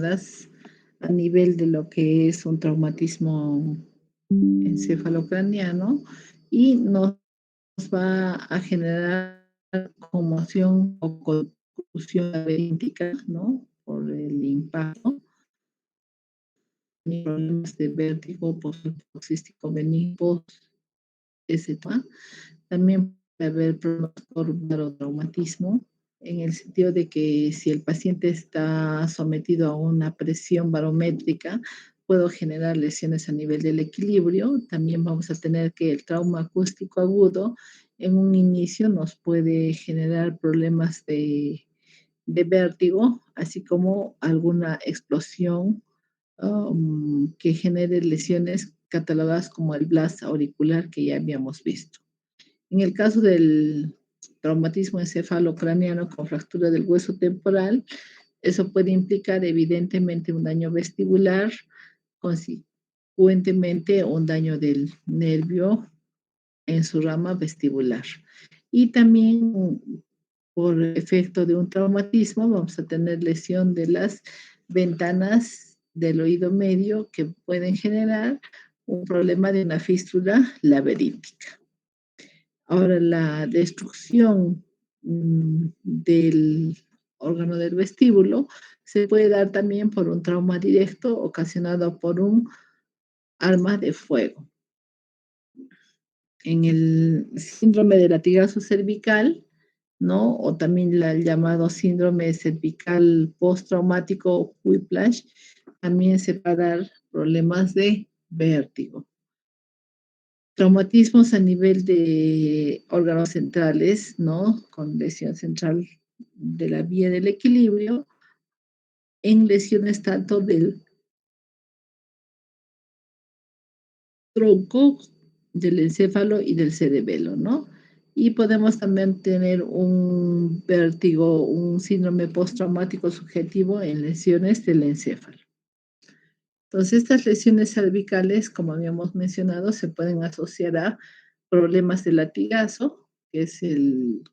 a nivel de lo que es un traumatismo encefalocraniano y nos va a generar conmoción o contusión laberíntica, ¿no? Por el impacto, problemas de vértigo postoxístico benigno, etc. También puede haber problemas por barotraumatismo, en el sentido de que si el paciente está sometido a una presión barométrica, puedo generar lesiones a nivel del equilibrio. También vamos a tener que el trauma acústico agudo en un inicio nos puede generar problemas de vértigo, así como alguna explosión que genere lesiones catalogadas como el blast auricular que ya habíamos visto. En el caso del traumatismo encefalocraniano con fractura del hueso temporal, eso puede implicar evidentemente un daño vestibular, consecuentemente un daño del nervio en su rama vestibular. Y también por efecto de un traumatismo vamos a tener lesión de las ventanas del oído medio que pueden generar un problema de una fístula laberíntica. Ahora, la destrucción del órgano del vestíbulo se puede dar también por un trauma directo ocasionado por un arma de fuego. En el síndrome de latigazo cervical, ¿no? O también el llamado síndrome cervical postraumático whiplash, también se va a dar problemas de vértigo. Traumatismos a nivel de órganos centrales, ¿no? Con lesión central de la vía del equilibrio, en lesiones tanto del tronco, del encéfalo y del cerebelo, ¿no? Y podemos también tener un vértigo, un síndrome postraumático subjetivo en lesiones del encéfalo. Entonces, estas lesiones cervicales, como habíamos mencionado, se pueden asociar a problemas de latigazo, que es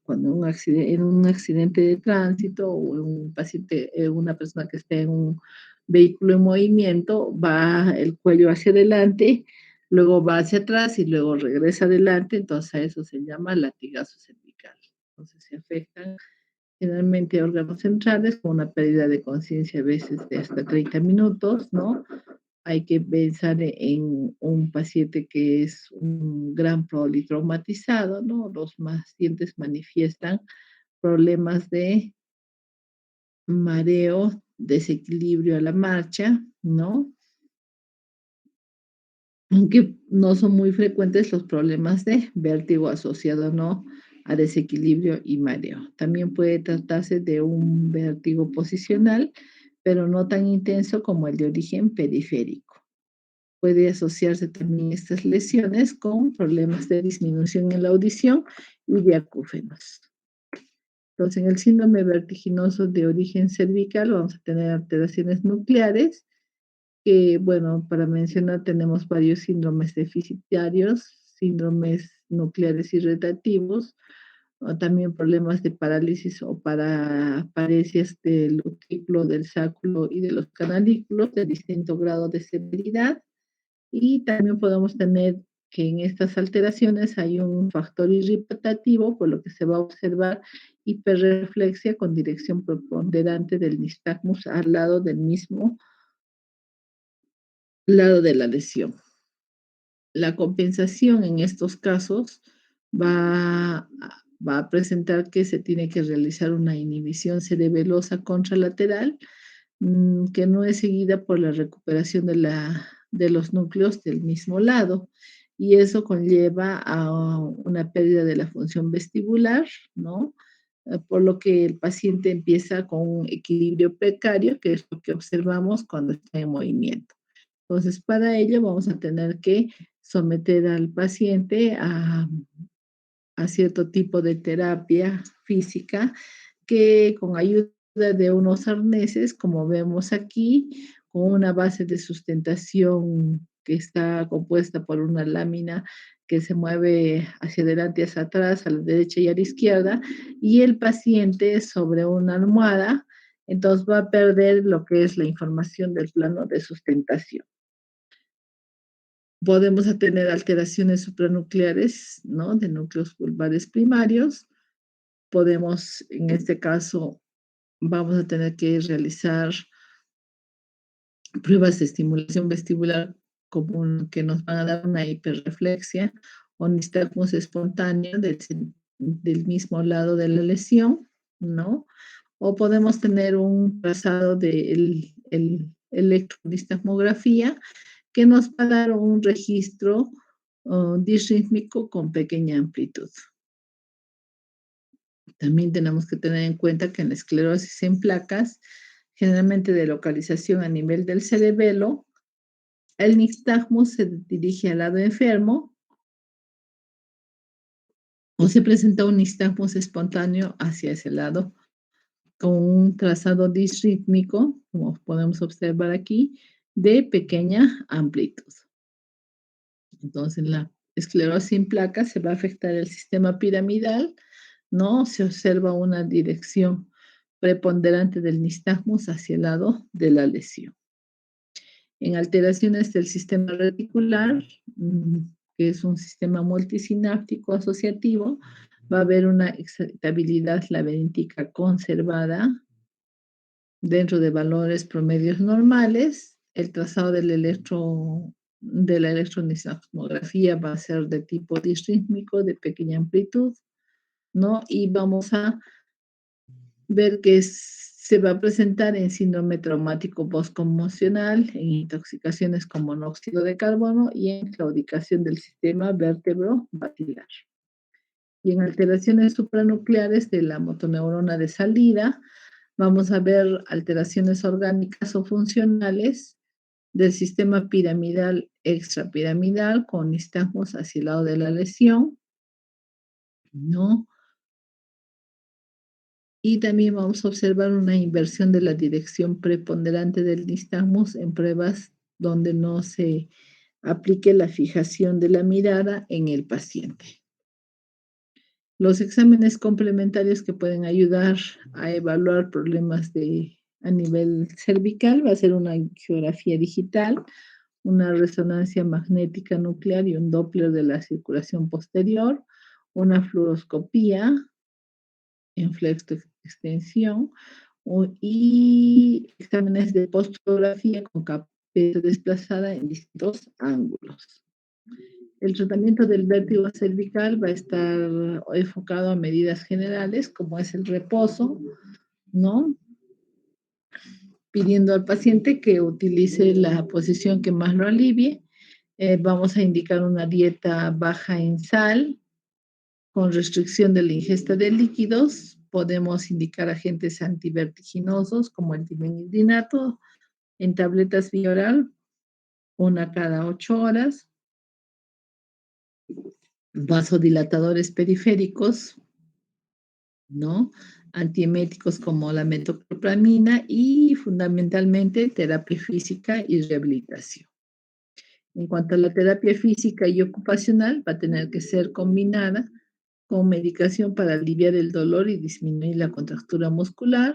cuando en un accidente de tránsito o un paciente, una persona que esté en un vehículo en movimiento, va el cuello hacia adelante, luego va hacia atrás y luego regresa adelante, entonces a eso se llama latigazo cervical. Entonces se afectan generalmente órganos centrales con una pérdida de conciencia a veces de hasta 30 minutos, ¿no? Hay que pensar en un paciente que es un gran politraumatizado, ¿no? Los pacientes manifiestan problemas de mareo, desequilibrio a la marcha, ¿no? Aunque no son muy frecuentes los problemas de vértigo asociado, ¿no? A desequilibrio y mareo. También puede tratarse de un vértigo posicional, pero no tan intenso como el de origen periférico. Puede asociarse también estas lesiones con problemas de disminución en la audición y de acúfenos. Entonces, en el síndrome vertiginoso de origen cervical vamos a tener alteraciones nucleares, que, bueno, para mencionar, tenemos varios síndromes deficitarios, síndromes nucleares irritativos, o también problemas de parálisis o paresias del utrículo, del sacro y de los canalículos de distinto grado de severidad. Y también podemos tener que en estas alteraciones hay un factor irritativo, por lo que se va a observar hiperreflexia con dirección preponderante del nistagmus al lado del mismo lado de la lesión. La compensación en estos casos va va a presentar que se tiene que realizar una inhibición cerebelosa contralateral, que no es seguida por la recuperación de los núcleos del mismo lado, y eso conlleva a una pérdida de la función vestibular, ¿no? Por lo que el paciente empieza con un equilibrio precario, que es lo que observamos cuando está en movimiento. Entonces, para ello vamos a tener que someter al paciente a cierto tipo de terapia física que con ayuda de unos arneses, como vemos aquí, con una base de sustentación que está compuesta por una lámina que se mueve hacia adelante y hacia atrás, a la derecha y a la izquierda, y el paciente sobre una almohada Entonces va a perder lo que es la información del plano de sustentación. Podemos tener alteraciones supranucleares, ¿no? De núcleos pulmonares primarios. Podemos, en este caso, vamos a tener que realizar pruebas de estimulación vestibular común que nos van a dar una hiperreflexia o nistagmus espontáneo del mismo lado de la lesión, ¿no? O podemos tener un trazado de electronistagmografía que nos va a dar un registro disrítmico con pequeña amplitud. También tenemos que tener en cuenta que en la esclerosis en placas, generalmente de localización a nivel del cerebelo, el nistagmus se dirige al lado enfermo o se presenta un nistagmus espontáneo hacia ese lado con un trazado disrítmico, como podemos observar aquí, de pequeña amplitud. Entonces, en la esclerosis en placas se va a afectar el sistema piramidal, ¿no? Se observa una dirección preponderante del nistagmus hacia el lado de la lesión. En alteraciones del sistema reticular, que es un sistema multisináptico asociativo, va a haber una excitabilidad laberíntica conservada dentro de valores promedios normales. El trazado de la electroencefalografía va a ser de tipo disrítmico, de pequeña amplitud, ¿no? Y vamos a ver que se va a presentar en síndrome traumático postconmocional, en intoxicaciones con monóxido de carbono y en claudicación del sistema vértebro-basilar. Y en alteraciones supranucleares de la motoneurona de salida, vamos a ver alteraciones orgánicas o funcionales del sistema piramidal extrapiramidal con nistagmus hacia el lado de la lesión, ¿no? Y también vamos a observar una inversión de la dirección preponderante del nistagmus en pruebas donde no se aplique la fijación de la mirada en el paciente. Los exámenes complementarios que pueden ayudar a evaluar problemas a nivel cervical va a ser una angiografía digital, una resonancia magnética nuclear y un Doppler de la circulación posterior, una fluoroscopía en flexoextensión y exámenes de postografía con cabeza desplazada en distintos ángulos. El tratamiento del vértigo cervical va a estar enfocado a medidas generales, como es el reposo, ¿no? Pidiendo al paciente que utilice la posición que más lo alivie. Vamos a indicar una dieta baja en sal, con restricción de la ingesta de líquidos. Podemos indicar agentes antivertiginosos como el dimetilinato en tabletas vía oral, una cada 8 horas. Vasodilatadores periféricos, ¿no? Antieméticos como la metoclopramina y fundamentalmente terapia física y rehabilitación. En cuanto a la terapia física y ocupacional, va a tener que ser combinada con medicación para aliviar el dolor y disminuir la contractura muscular.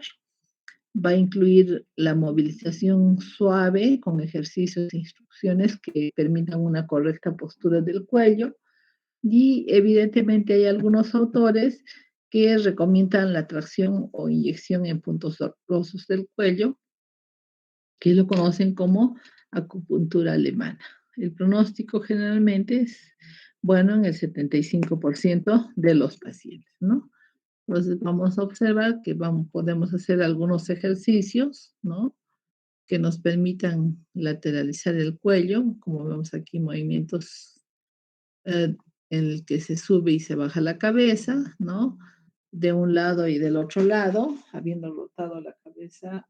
Va a incluir la movilización suave con ejercicios e instrucciones que permitan una correcta postura del cuello. Y evidentemente hay algunos autores que recomiendan la tracción o inyección en puntos dolorosos del cuello, que lo conocen como acupuntura alemana. El pronóstico generalmente es bueno en el 75% de los pacientes, ¿no? Entonces vamos a observar que podemos hacer algunos ejercicios, ¿no? Que nos permitan lateralizar el cuello, como vemos aquí, movimientos en el que se sube y se baja la cabeza, ¿no? De un lado y del otro lado, habiendo rotado la cabeza,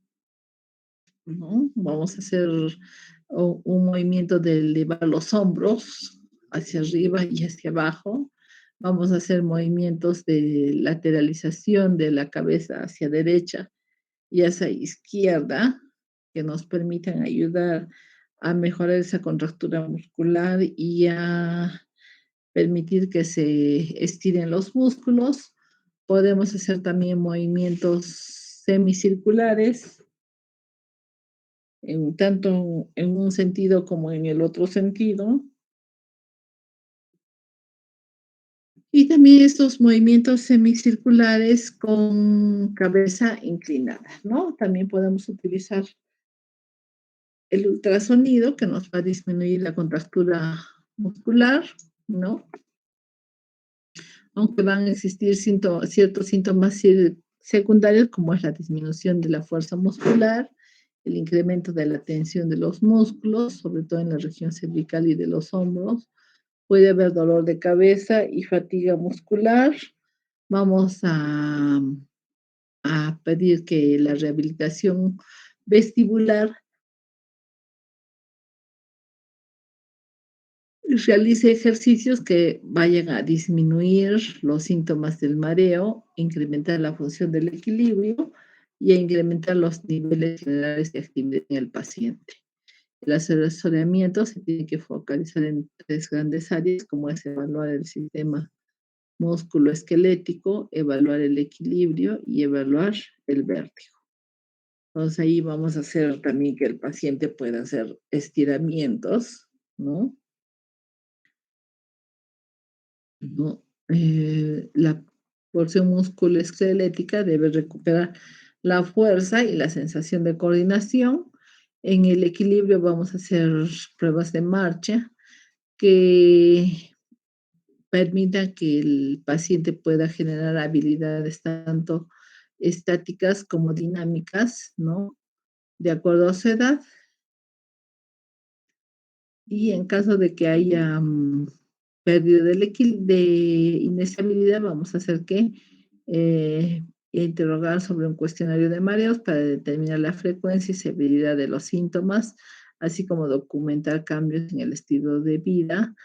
¿no? Vamos a hacer un movimiento de elevar los hombros hacia arriba y hacia abajo. Vamos a hacer movimientos de lateralización de la cabeza hacia derecha y hacia izquierda, que nos permitan ayudar a mejorar esa contractura muscular y a permitir que se estiren los músculos. Podemos hacer también movimientos semicirculares, tanto en un sentido como en el otro sentido. Y también estos movimientos semicirculares con cabeza inclinada, ¿no? También podemos utilizar el ultrasonido, que nos va a disminuir la contractura muscular, ¿no? Aunque van a existir ciertos síntomas secundarios, como es la disminución de la fuerza muscular, el incremento de la tensión de los músculos, sobre todo en la región cervical y de los hombros. Puede haber dolor de cabeza y fatiga muscular. Vamos a pedir que la rehabilitación vestibular realice ejercicios que vayan a disminuir los síntomas del mareo, incrementar la función del equilibrio y a incrementar los niveles generales de actividad en el paciente. El asesoramiento se tiene que focalizar en tres grandes áreas, como es evaluar el sistema músculo-esquelético, evaluar el equilibrio y evaluar el vértigo. Entonces ahí vamos a hacer también que el paciente pueda hacer estiramientos, ¿no? ¿No? La porción musculoesquelética debe recuperar la fuerza y la sensación de coordinación. En el equilibrio vamos a hacer pruebas de marcha que permitan que el paciente pueda generar habilidades tanto estáticas como dinámicas, ¿no? De acuerdo a su edad. Y en caso de que haya pérdida de inestabilidad, vamos a hacer que eh, interrogar sobre un cuestionario de mareos para determinar la frecuencia y severidad de los síntomas, así como documentar cambios en el estilo de vida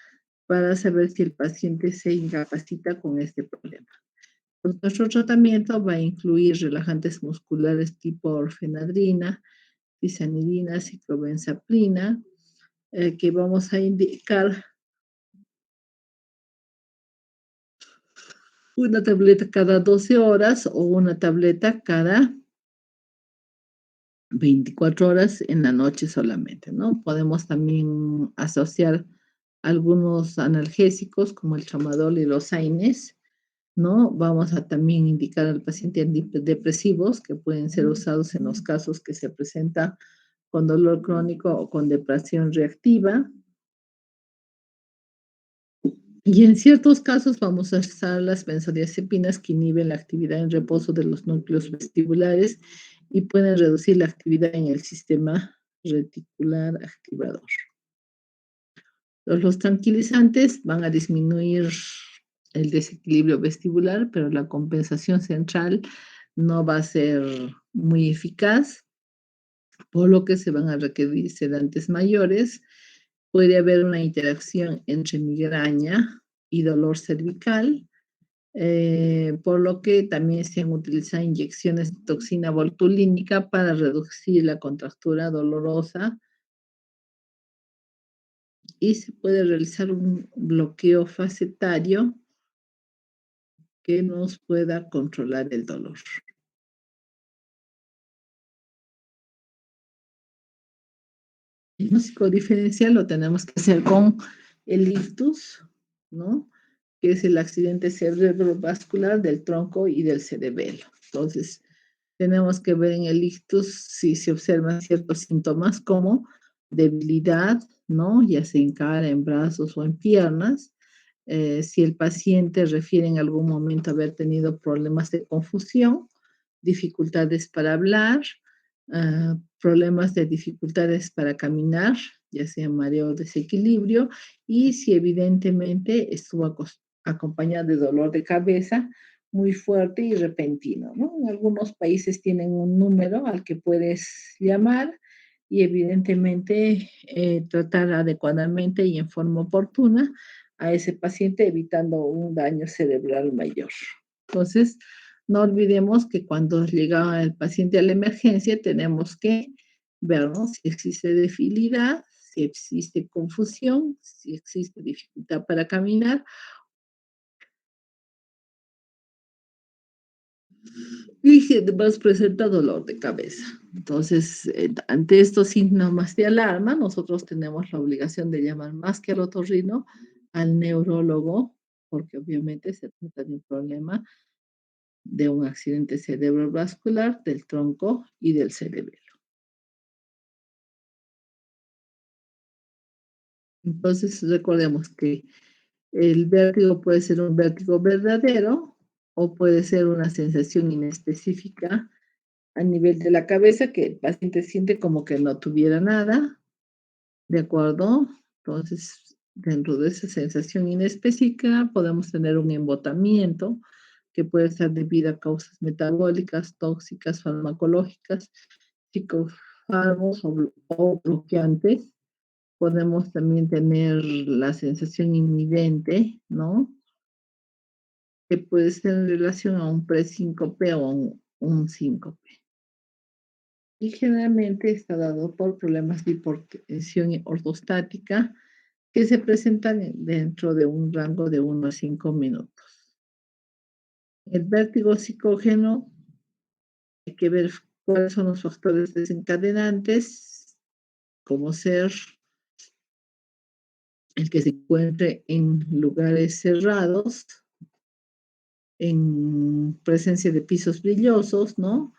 para saber si el paciente se incapacita con este problema. Pues nuestro tratamiento va a incluir relajantes musculares tipo orfenadrina, tizanidina, ciclobenzaprina, que vamos a indicar una tableta cada 12 horas o una tableta cada 24 horas en la noche solamente, ¿no? Podemos también asociar algunos analgésicos como el tramadol y los AINES, ¿no? Vamos a también indicar al paciente antidepresivos que pueden ser usados en los casos que se presenta con dolor crónico o con depresión reactiva. Y en ciertos casos vamos a usar las benzodiazepinas que inhiben la actividad en reposo de los núcleos vestibulares y pueden reducir la actividad en el sistema reticular activador. Los tranquilizantes van a disminuir el desequilibrio vestibular, pero la compensación central no va a ser muy eficaz, por lo que se van a requerir sedantes mayores. Puede haber una interacción entre migraña y dolor cervical, por lo que también se han utilizado inyecciones de toxina botulínica para reducir la contractura dolorosa y se puede realizar un bloqueo facetario que nos pueda controlar el dolor. El diagnóstico diferencial lo tenemos que hacer con el ictus, ¿no? Que es el accidente cerebrovascular del tronco y del cerebelo. Entonces, tenemos que ver en el ictus si se observan ciertos síntomas como debilidad, ¿no? Ya sea en cara, en brazos o en piernas. Si el paciente refiere en algún momento haber tenido problemas de confusión, dificultades para hablar, problemas de dificultades para caminar, ya sea mareo o desequilibrio, y si evidentemente estuvo acompañado de dolor de cabeza muy fuerte y repentino, ¿no? En algunos países tienen un número al que puedes llamar y evidentemente tratar adecuadamente y en forma oportuna a ese paciente evitando un daño cerebral mayor. Entonces, no olvidemos que cuando llega el paciente a la emergencia tenemos que ver, ¿no? Si existe debilidad, si existe confusión, si existe dificultad para caminar y además presenta dolor de cabeza. Entonces, ante estos síntomas de alarma, nosotros tenemos la obligación de llamar más que al otorrino, al neurólogo, porque obviamente se trata de un problema de un accidente cerebrovascular del tronco y del cerebelo. Entonces, recordemos que el vértigo puede ser un vértigo verdadero o puede ser una sensación inespecífica a nivel de la cabeza que el paciente siente como que no tuviera nada, ¿de acuerdo? Entonces, dentro de esa sensación inespecífica podemos tener un embotamiento que puede ser debido a causas metabólicas, tóxicas, farmacológicas, psicofármacos o bloqueantes. Podemos también tener la sensación inminente, ¿no? Que puede ser en relación a un presíncope o un síncope. Y generalmente está dado por problemas de hipotensión ortostática que se presentan dentro de un rango de 1 a 5 minutos. El vértigo psicógeno, hay que ver cuáles son los factores desencadenantes, como ser el que se encuentre en lugares cerrados, en presencia de pisos brillosos, ¿no?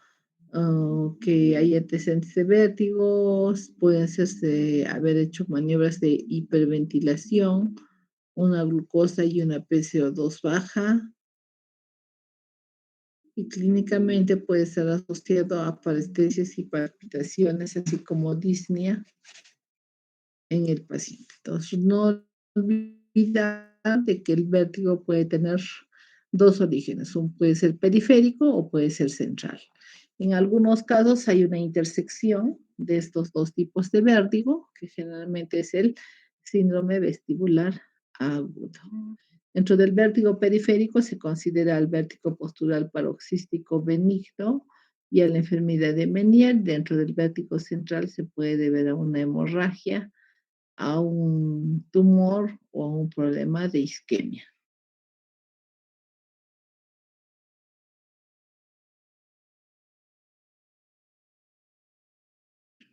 Que hay antecedentes de vértigos, pueden ser haber hecho maniobras de hiperventilación, una glucosa y una PCO2 baja, y clínicamente puede estar asociado a parestesias y palpitaciones, así como disnea en el paciente. Entonces, no olvidar de que el vértigo puede tener dos orígenes, puede ser periférico o puede ser central. En algunos casos hay una intersección de estos dos tipos de vértigo, que generalmente es el síndrome vestibular agudo. Dentro del vértigo periférico se considera el vértigo postural paroxístico benigno y a la enfermedad de Meniere. Dentro del vértigo central se puede deber a una hemorragia, a un tumor o a un problema de isquemia.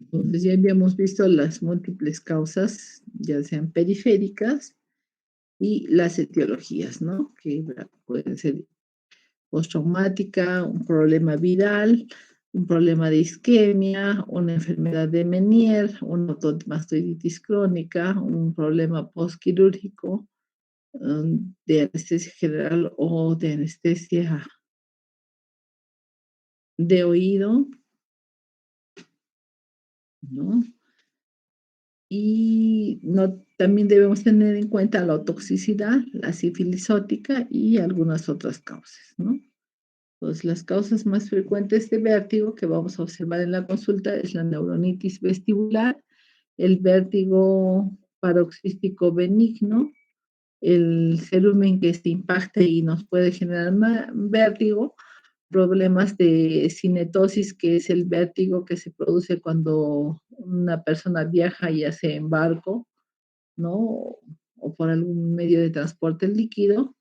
Entonces ya habíamos visto las múltiples causas, ya sean periféricas, y las etiologías, ¿no? Que pueden ser postraumática, un problema viral, un problema de isquemia, una enfermedad de Meniere, una automastoiditis crónica, un problema postquirúrgico, de anestesia general o de anestesia de oído, ¿no? Y no, también debemos tener en cuenta la toxicidad, la sífilis óptica y algunas otras causas, ¿no? Pues las causas más frecuentes de vértigo que vamos a observar en la consulta es la neuronitis vestibular, el vértigo paroxístico benigno, el cerumen que se impacta y nos puede generar vértigo, problemas de cinetosis, que es el vértigo que se produce cuando una persona viaja ya sea en barco, ¿no? O por algún medio de transporte líquido,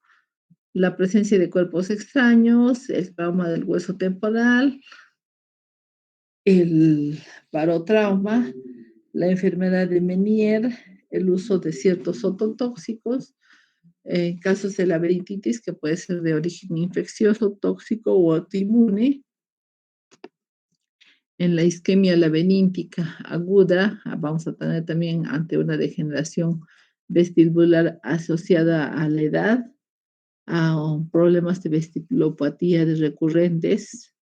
la presencia de cuerpos extraños, el trauma del hueso temporal, el barotrauma, la enfermedad de Meniere, el uso de ciertos ototóxicos, en casos de laberintitis que puede ser de origen infeccioso, tóxico o autoinmune, en la isquemia laberíntica aguda, vamos a tener también ante una degeneración vestibular asociada a la edad, a problemas de vestibulopatía recurrentes,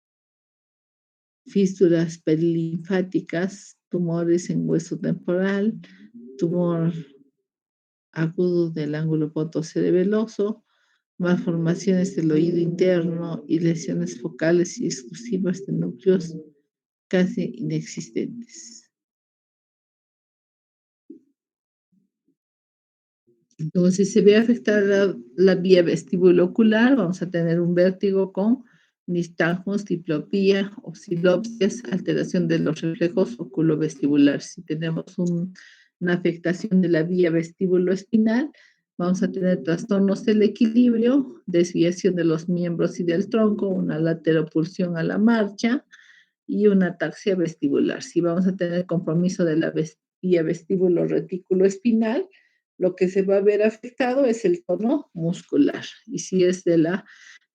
fístulas perilinfáticas, tumores en hueso temporal, tumor agudo del ángulo pontocerebeloso, malformaciones del oído interno y lesiones focales y exclusivas de núcleos casi inexistentes. Entonces, si se ve afectada la vía vestibulocular, vamos a tener un vértigo con nistagmos, diplopía, oscilopsias, alteración de los reflejos oculovestibulares. Si tenemos una afectación de la vía vestibuloespinal, Vamos a tener trastornos del equilibrio, desviación de los miembros y del tronco, una lateropulsión a la marcha y una ataxia vestibular. Si vamos a tener compromiso de la vía vestíbulo retículo espinal, lo que se va a ver afectado es el tono muscular. Y si es de la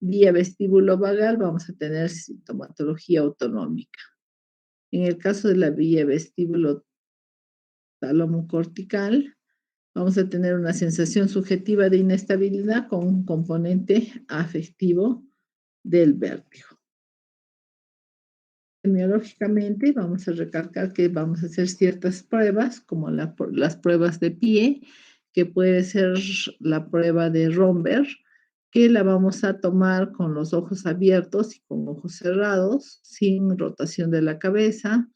vía vestíbulo vagal, vamos a tener sintomatología autonómica. En el caso de la vía vestíbulo talomocortical, vamos a tener una sensación subjetiva de inestabilidad con un componente afectivo del vértigo. Semiológicamente, vamos a recalcar que vamos a hacer ciertas pruebas, como las pruebas de pie, que puede ser la prueba de Romberg, que la vamos a tomar con los ojos abiertos y con ojos cerrados, sin rotación de la cabeza.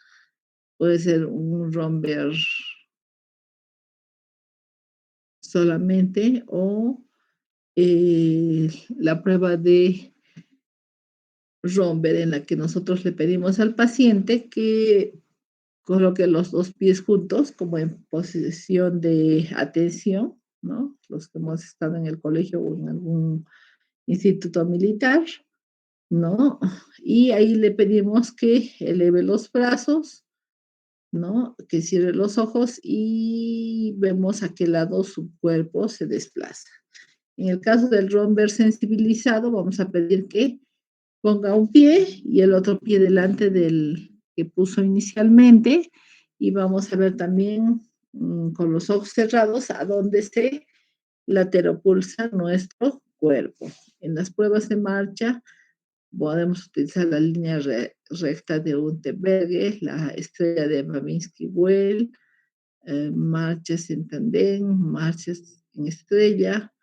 Puede ser un Romberg solamente o la prueba de Romberg en la que nosotros le pedimos al paciente que coloque los dos pies juntos como en posición de atención, ¿no? Los que hemos estado en el colegio o en algún instituto militar, ¿no? Y ahí le pedimos que eleve los brazos, ¿no? Que cierre los ojos y vemos a qué lado su cuerpo se desplaza. En el caso del romper sensibilizado, vamos a pedir que ponga un pie y el otro pie delante del que puso inicialmente y vamos a ver también con los ojos cerrados a dónde se lateropulsa nuestro cuerpo. En las pruebas de marcha podemos utilizar la línea recta de Unterberger, la estrella de Babinski-Well, marchas en tandem, marchas en estrella,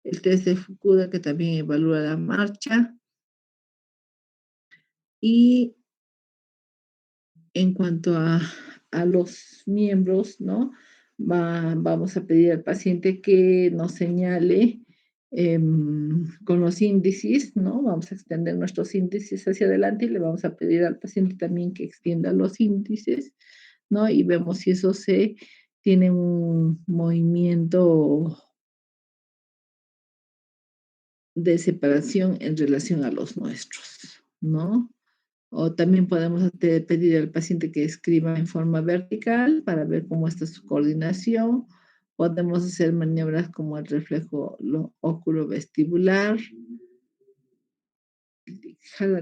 el test de Fukuda que también evalúa la marcha y en cuanto a los miembros, ¿no? Vamos a pedir al paciente que nos señale con los índices, ¿no? Vamos a extender nuestros índices hacia adelante y le vamos a pedir al paciente también que extienda los índices, ¿no? Y vemos si eso se tiene un movimiento de separación en relación a los nuestros, ¿no? O también podemos pedir al paciente que escriba en forma vertical para ver cómo está su coordinación. Podemos hacer maniobras como el reflejo oculovestibular,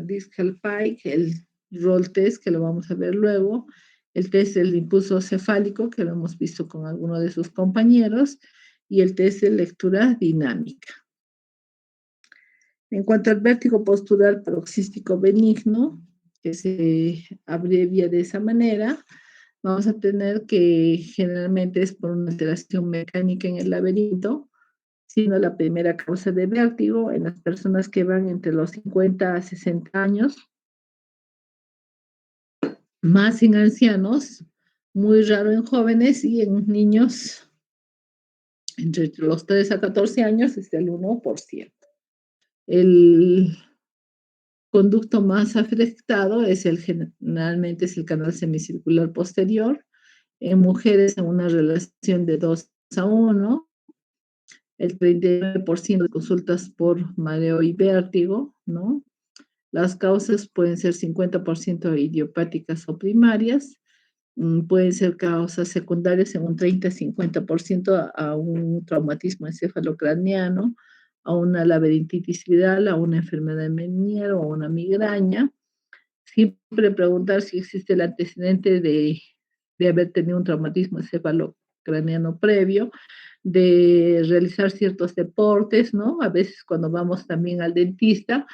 discal pike, el roll test, que lo vamos a ver luego, el test del impulso cefálico, que lo hemos visto con alguno de sus compañeros, y el test de lectura dinámica. En cuanto al vértigo postural paroxístico benigno, que se abrevia de esa manera, vamos a tener que generalmente es por una alteración mecánica en el laberinto, siendo la primera causa de vértigo en las personas que van entre los 50 a 60 años, más en ancianos, muy raro en jóvenes y en niños entre los 3 a 14 años es del 1%. El conducto más afectado es generalmente es el canal semicircular posterior. En mujeres en una relación de 2 a 1, el 39% de consultas por mareo y vértigo, ¿no? Las causas pueden ser 50% idiopáticas o primarias, pueden ser causas secundarias en un 30-50% a un traumatismo encefalocraneano, a una laberintitis viral, a una enfermedad de Meniere o a una migraña. Siempre preguntar si existe el antecedente de haber tenido un traumatismo encefalocraneano previo, de realizar ciertos deportes, ¿no? A veces cuando vamos también al dentista,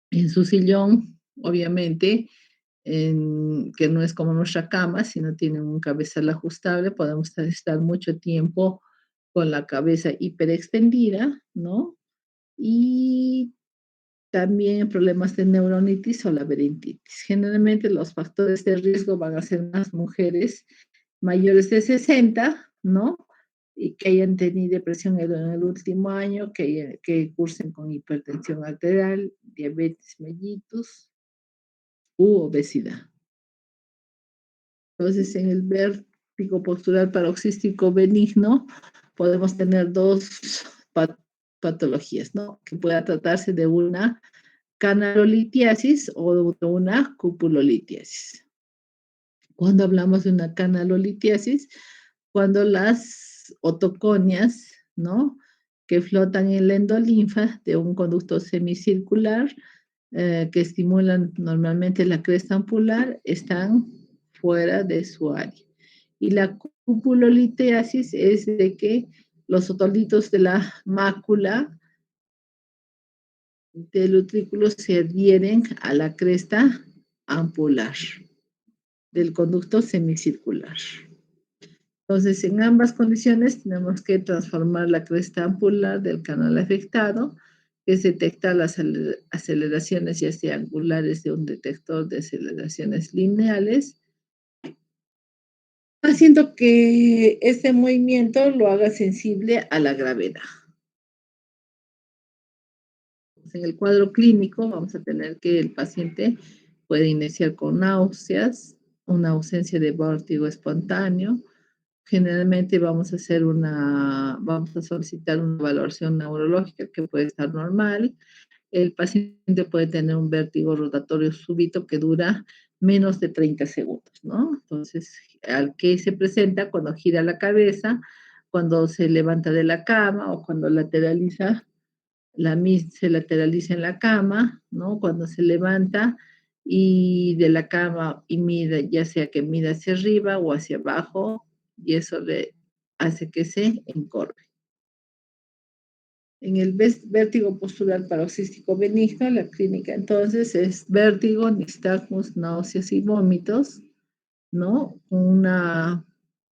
en su sillón, obviamente, que no es como nuestra cama, sino tiene un cabezal ajustable, podemos estar mucho tiempo con la cabeza hiperextendida, ¿no? Y también problemas de neuronitis o laberintitis. Generalmente los factores de riesgo van a ser más mujeres mayores de 60, ¿no? Y que hayan tenido depresión en el último año, que cursen con hipertensión arterial, diabetes mellitus u obesidad. Entonces, en el vértigo postural paroxístico benigno, podemos tener dos patologías, ¿no? Que pueda tratarse de una canalolitiasis o de una cupulolitiasis. Cuando hablamos de una canalolitiasis, cuando las otoconias, ¿no? Que flotan en la endolinfa de un conducto semicircular que estimulan normalmente la cresta ampular, están fuera de su área. Y la cupulolitiasis es de que los otolitos de la mácula del utrículo se adhieren a la cresta ampular del conducto semicircular. Entonces, en ambas condiciones tenemos que transformar la cresta ampular del canal afectado, que es detectar las aceleraciones ya sea angulares de un detector de aceleraciones lineales, haciendo que este movimiento lo haga sensible a la gravedad. En el cuadro clínico vamos a tener que el paciente puede iniciar con náuseas, una ausencia de vértigo espontáneo. Generalmente vamos a solicitar una valoración neurológica que puede estar normal. El paciente puede tener un vértigo rotatorio súbito que dura menos de 30 segundos, ¿no? Entonces, al que se presenta cuando gira la cabeza, cuando se levanta de la cama o cuando lateraliza se lateraliza en la cama, ¿no? Cuando se levanta y de la cama y mira, ya sea que mira hacia arriba o hacia abajo, y eso le hace que se encorve. En el vértigo postural paroxístico benigno, la clínica entonces es vértigo, nistagmus, náuseas y vómitos, ¿no?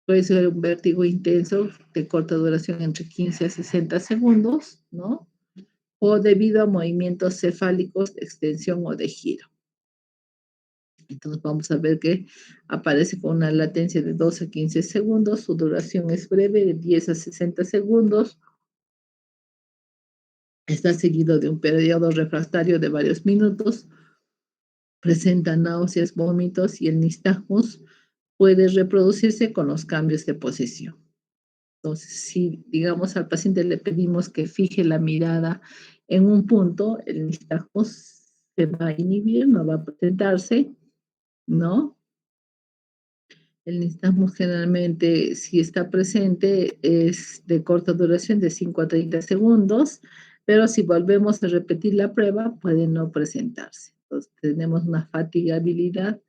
Puede ser un vértigo intenso de corta duración entre 15 a 60 segundos, ¿no? O debido a movimientos cefálicos de extensión o de giro. Entonces vamos a ver que aparece con una latencia de 12 a 15 segundos, su duración es breve, de 10 a 60 segundos, está seguido de un periodo refractario de varios minutos, presenta náuseas, vómitos y el nistagmus puede reproducirse con los cambios de posición. Entonces, si digamos al paciente le pedimos que fije la mirada en un punto, el nistagmus se va a inhibir, no va a presentarse, ¿no? El nistagmus generalmente, si está presente, es de corta duración, de 5 a 30 segundos, pero si volvemos a repetir la prueba, puede no presentarse. Entonces, tenemos una fatigabilidad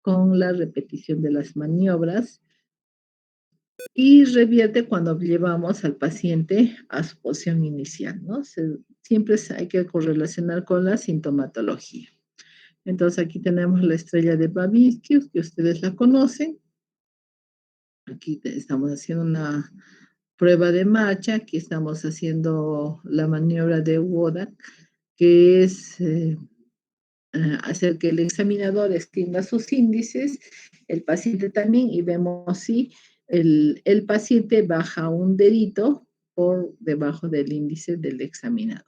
con la repetición de las maniobras y revierte cuando llevamos al paciente a su posición inicial, ¿no? Siempre hay que correlacionar con la sintomatología. Entonces, aquí tenemos la estrella de Babinski, que ustedes la conocen. Aquí estamos haciendo una prueba de marcha, aquí estamos haciendo la maniobra de Wodak, que es hacer que el examinador extienda sus índices, el paciente también, y vemos si el paciente baja un dedito por debajo del índice del examinador.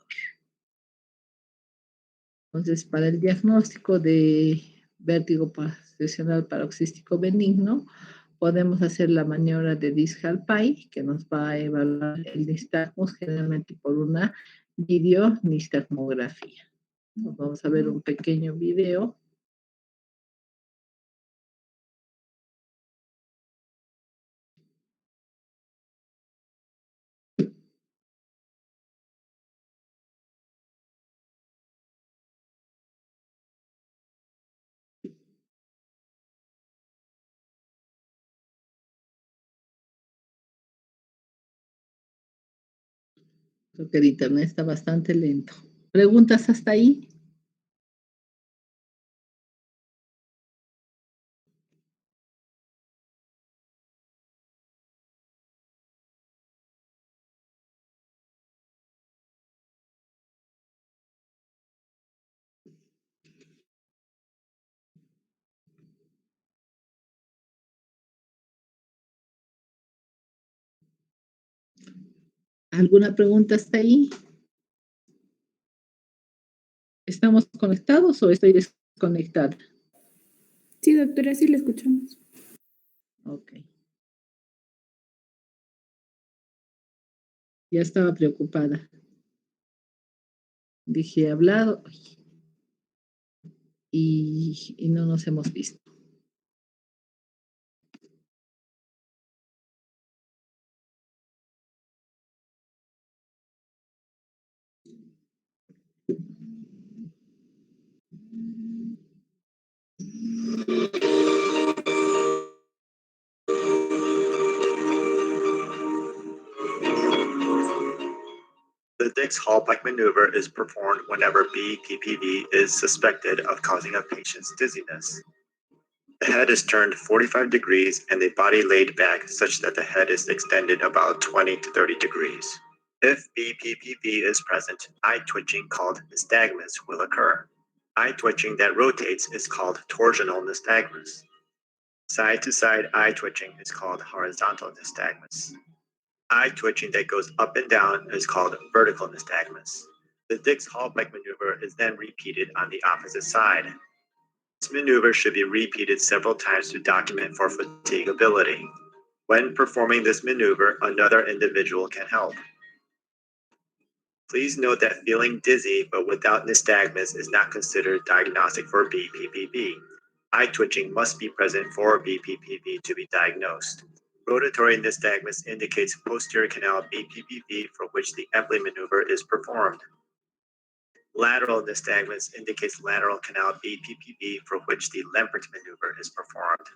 Entonces, para el diagnóstico de vértigo posicional paroxístico benigno, podemos hacer la maniobra de Discal-PAI, que nos va a evaluar el nistagmus generalmente por una videonistagmografía. Vamos a ver un pequeño video. Creo que el internet está bastante lento. ¿Preguntas hasta ahí? ¿Alguna pregunta hasta ahí? ¿Estamos conectados o estoy desconectada? Sí, doctora, sí la escuchamos. Ok. Ya estaba preocupada. Dije, he hablado y no nos hemos visto. The Dix-Hallpike maneuver is performed whenever BPPV is suspected of causing a patient's dizziness. The head is turned 45 degrees and the body laid back such that the head is extended about 20 to 30 degrees. If BPPV is present, eye twitching called nystagmus will occur. Eye twitching that rotates is called torsional nystagmus. Side-to-side eye twitching is called horizontal nystagmus. Eye twitching that goes up and down is called vertical nystagmus. The Dix-Hallpike maneuver is then repeated on the opposite side. This maneuver should be repeated several times to document for fatigability. When performing this maneuver, another individual can help. Please note that feeling dizzy but without nystagmus is not considered diagnostic for BPPV. Eye twitching must be present for BPPV to be diagnosed. Rotatory nystagmus indicates posterior canal BPPV for which the Epley maneuver is performed. Lateral nystagmus indicates lateral canal BPPV for which the Lempert maneuver is performed.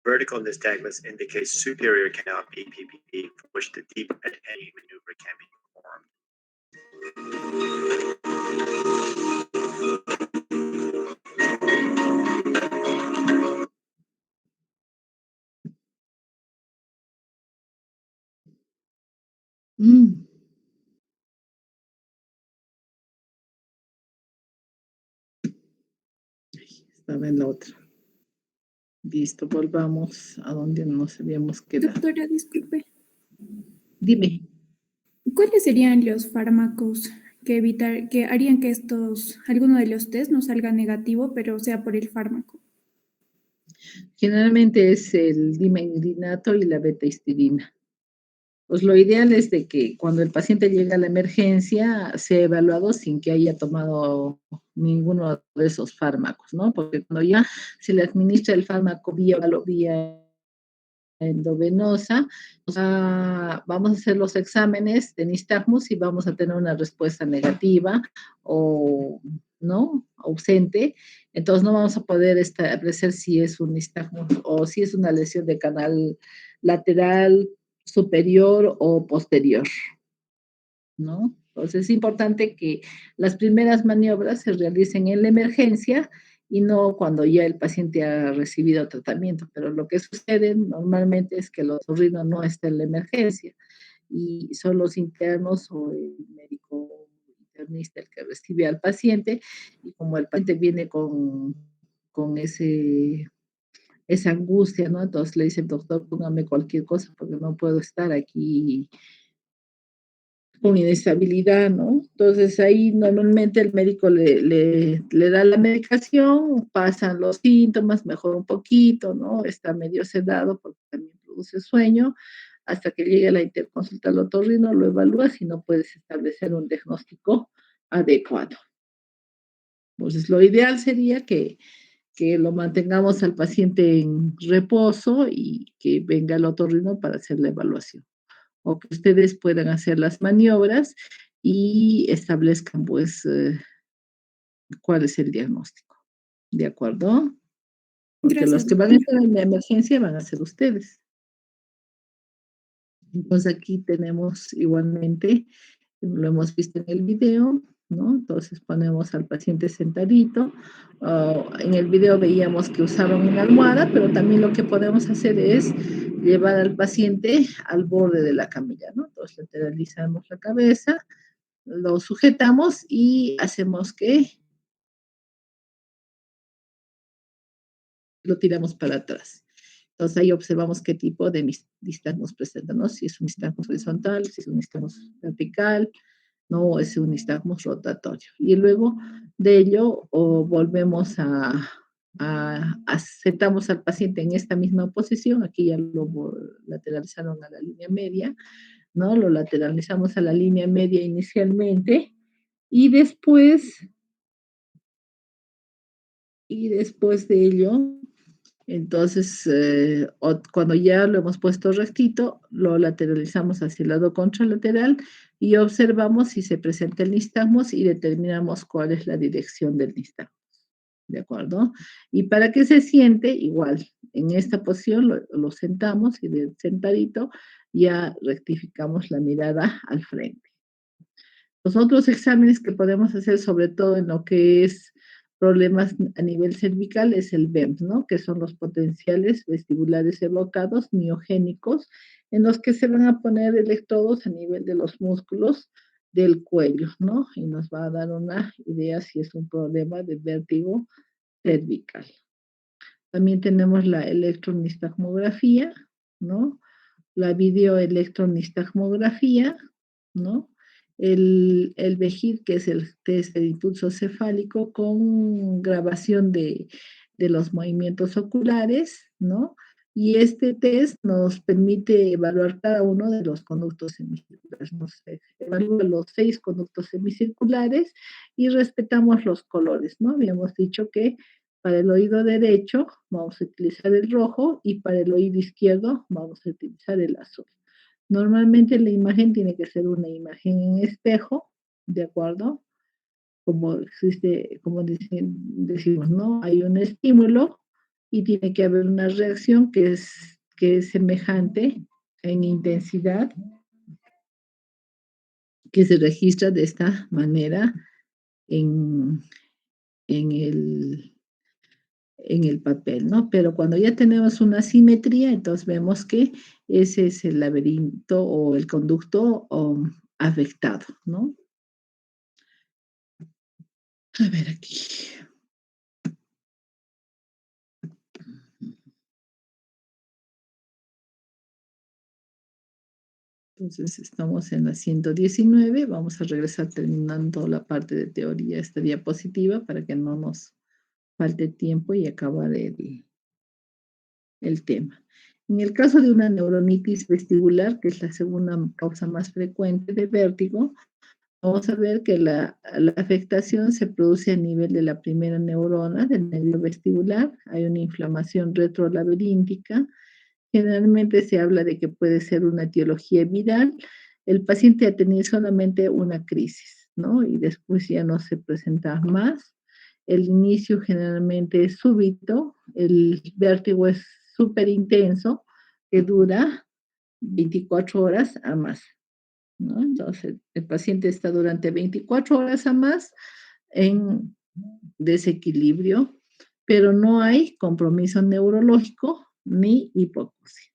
Vertical nystagmus indicates superior canal BPPV for which the deep head hanging maneuver can be performed. Mm. Estaba en la otra. Listo, volvamos a donde nos habíamos quedado. Doctora, disculpe. Dime. ¿Cuáles serían los fármacos que harían que alguno de los test no salga negativo, pero sea por el fármaco? Generalmente es el dimegrinato y la beta-histidina. Pues lo ideal es de que cuando el paciente llega a la emergencia sea evaluado sin que haya tomado ninguno de esos fármacos, ¿no? Porque cuando ya se le administra el fármaco vía endovenosa, vamos a hacer los exámenes de nistagmus y vamos a tener una respuesta negativa o no ausente, entonces no vamos a poder establecer si es un nistagmus o si es una lesión de canal lateral, superior o posterior, ¿no? Entonces es importante que las primeras maniobras se realicen en la emergencia y no cuando ya el paciente ha recibido tratamiento. Pero lo que sucede normalmente es que el otorrino no está en la emergencia y son los internos o el médico internista el que recibe al paciente y como el paciente viene con esa angustia, ¿no? Entonces le dice, doctor, póngame cualquier cosa porque no puedo estar aquí con inestabilidad, ¿no? Entonces ahí normalmente el médico le da la medicación, pasan los síntomas, mejora un poquito, ¿no? Está medio sedado porque también produce sueño, hasta que llegue la interconsulta al otorrino, lo evalúas y no puedes establecer un diagnóstico adecuado. Entonces lo ideal sería que lo mantengamos al paciente en reposo y que venga el otorrino para hacer la evaluación o que ustedes puedan hacer las maniobras y establezcan, pues, cuál es el diagnóstico, ¿de acuerdo? Porque Gracias, los que van a doctora. estar en la emergencia van a ser ustedes. Entonces, aquí tenemos igualmente, lo hemos visto en el video, ¿no? Entonces, ponemos al paciente sentadito. En el video veíamos que usaban una almohada, pero también lo que podemos hacer es llevar al paciente al borde de la camilla, ¿no? Entonces, lateralizamos la cabeza, lo sujetamos y hacemos que lo tiramos para atrás. Entonces ahí observamos qué tipo de nistagmus presenta, ¿no? Si es un nistagmus horizontal, si es un nistagmus vertical, ¿no? O es un nistagmus rotatorio. Y luego de ello volvemos sentamos al paciente en esta misma posición, aquí ya lo lateralizaron a la línea media, ¿no? Lo lateralizamos a la línea media inicialmente y después de ello, entonces, cuando ya lo hemos puesto rectito, lo lateralizamos hacia el lado contralateral y observamos si se presenta el nistagmus y determinamos cuál es la dirección del nistagmus. ¿De acuerdo? Y para que se siente, igual, en esta posición lo sentamos y de sentadito ya rectificamos la mirada al frente. Los otros exámenes que podemos hacer, sobre todo en lo que es problemas a nivel cervical, es el BEMS, ¿no? Que son los potenciales vestibulares evocados miogénicos, en los que se van a poner electrodos a nivel de los músculos del cuello, ¿no? Y nos va a dar una idea si es un problema de vértigo cervical. También tenemos la electronistagmografía, ¿no? La videoelectronistagmografía, ¿no? El VEGID, que es el test de impulso cefálico con grabación de los movimientos oculares, ¿no? Y este test nos permite evaluar cada uno de los conductos semicirculares. Nos evalúa los 6 conductos semicirculares y respetamos los colores, ¿no? Habíamos dicho que para el oído derecho vamos a utilizar el rojo y para el oído izquierdo vamos a utilizar el azul. Normalmente la imagen tiene que ser una imagen en espejo, ¿de acuerdo? Como existe, como decimos, ¿no? Hay un estímulo y tiene que haber una reacción que es semejante en intensidad, que se registra de esta manera en, en en el papel, ¿no? Pero cuando ya tenemos una simetría, entonces vemos que ese es el laberinto o el conducto afectado, ¿no? A ver aquí. Entonces estamos en la 119, vamos a regresar terminando la parte de teoría, esta diapositiva, para que no nos falte tiempo y acabar el tema. En el caso de una neuronitis vestibular, que es la segunda causa más frecuente de vértigo, vamos a ver que la afectación se produce a nivel de la primera neurona del nervio vestibular. Hay una inflamación retrolaberíntica. Generalmente se habla de que puede ser una etiología viral. El paciente ha tenido solamente una crisis, ¿no? Y después ya no se presenta más. El inicio generalmente es súbito. El vértigo es súper intenso, que dura 24 horas a más, ¿no? Entonces, el paciente está durante 24 horas a más en desequilibrio, pero no hay compromiso neurológico ni hipoacusia.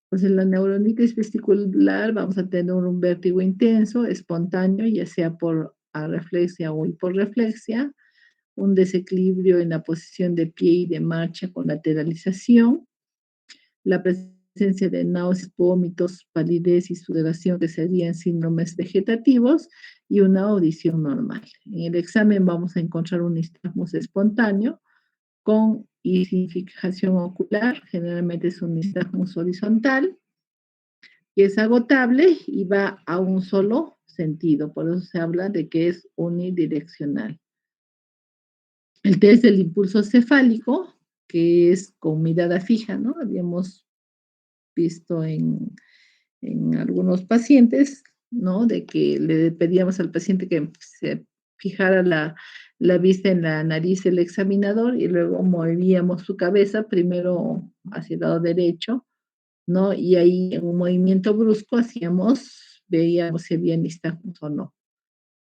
Pues en la neuronitis vestibular vamos a tener un vértigo intenso, espontáneo, ya sea por areflexia o hiporreflexia, un desequilibrio en la posición de pie y de marcha con lateralización, la presencia de náuseas, vómitos, palidez y sudoración, que serían síndromes vegetativos, y una audición normal. En el examen vamos a encontrar un nistagmus espontáneo con y sin fijación ocular, generalmente es un nistagmus horizontal, que es agotable y va a un solo sentido, por eso se habla de que es unidireccional. El test del impulso cefálico, que es con mirada fija, ¿no? Habíamos visto en algunos pacientes, ¿no? De que le pedíamos al paciente que se fijara la vista en la nariz del examinador y luego movíamos su cabeza primero hacia el lado derecho, ¿no? Y ahí en un movimiento brusco veíamos si había nistagmus o no,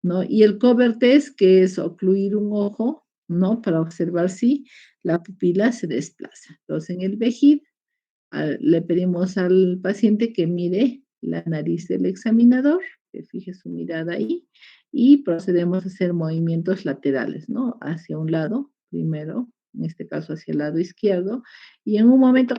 ¿no? Y el cover test, que es ocluir un ojo, ¿no? Para observar si la pupila se desplaza. Entonces, en el VEGID, le pedimos al paciente que mire la nariz del examinador, que fije su mirada ahí, y procedemos a hacer movimientos laterales, ¿no? Hacia un lado, primero, en este caso hacia el lado izquierdo, y en un momento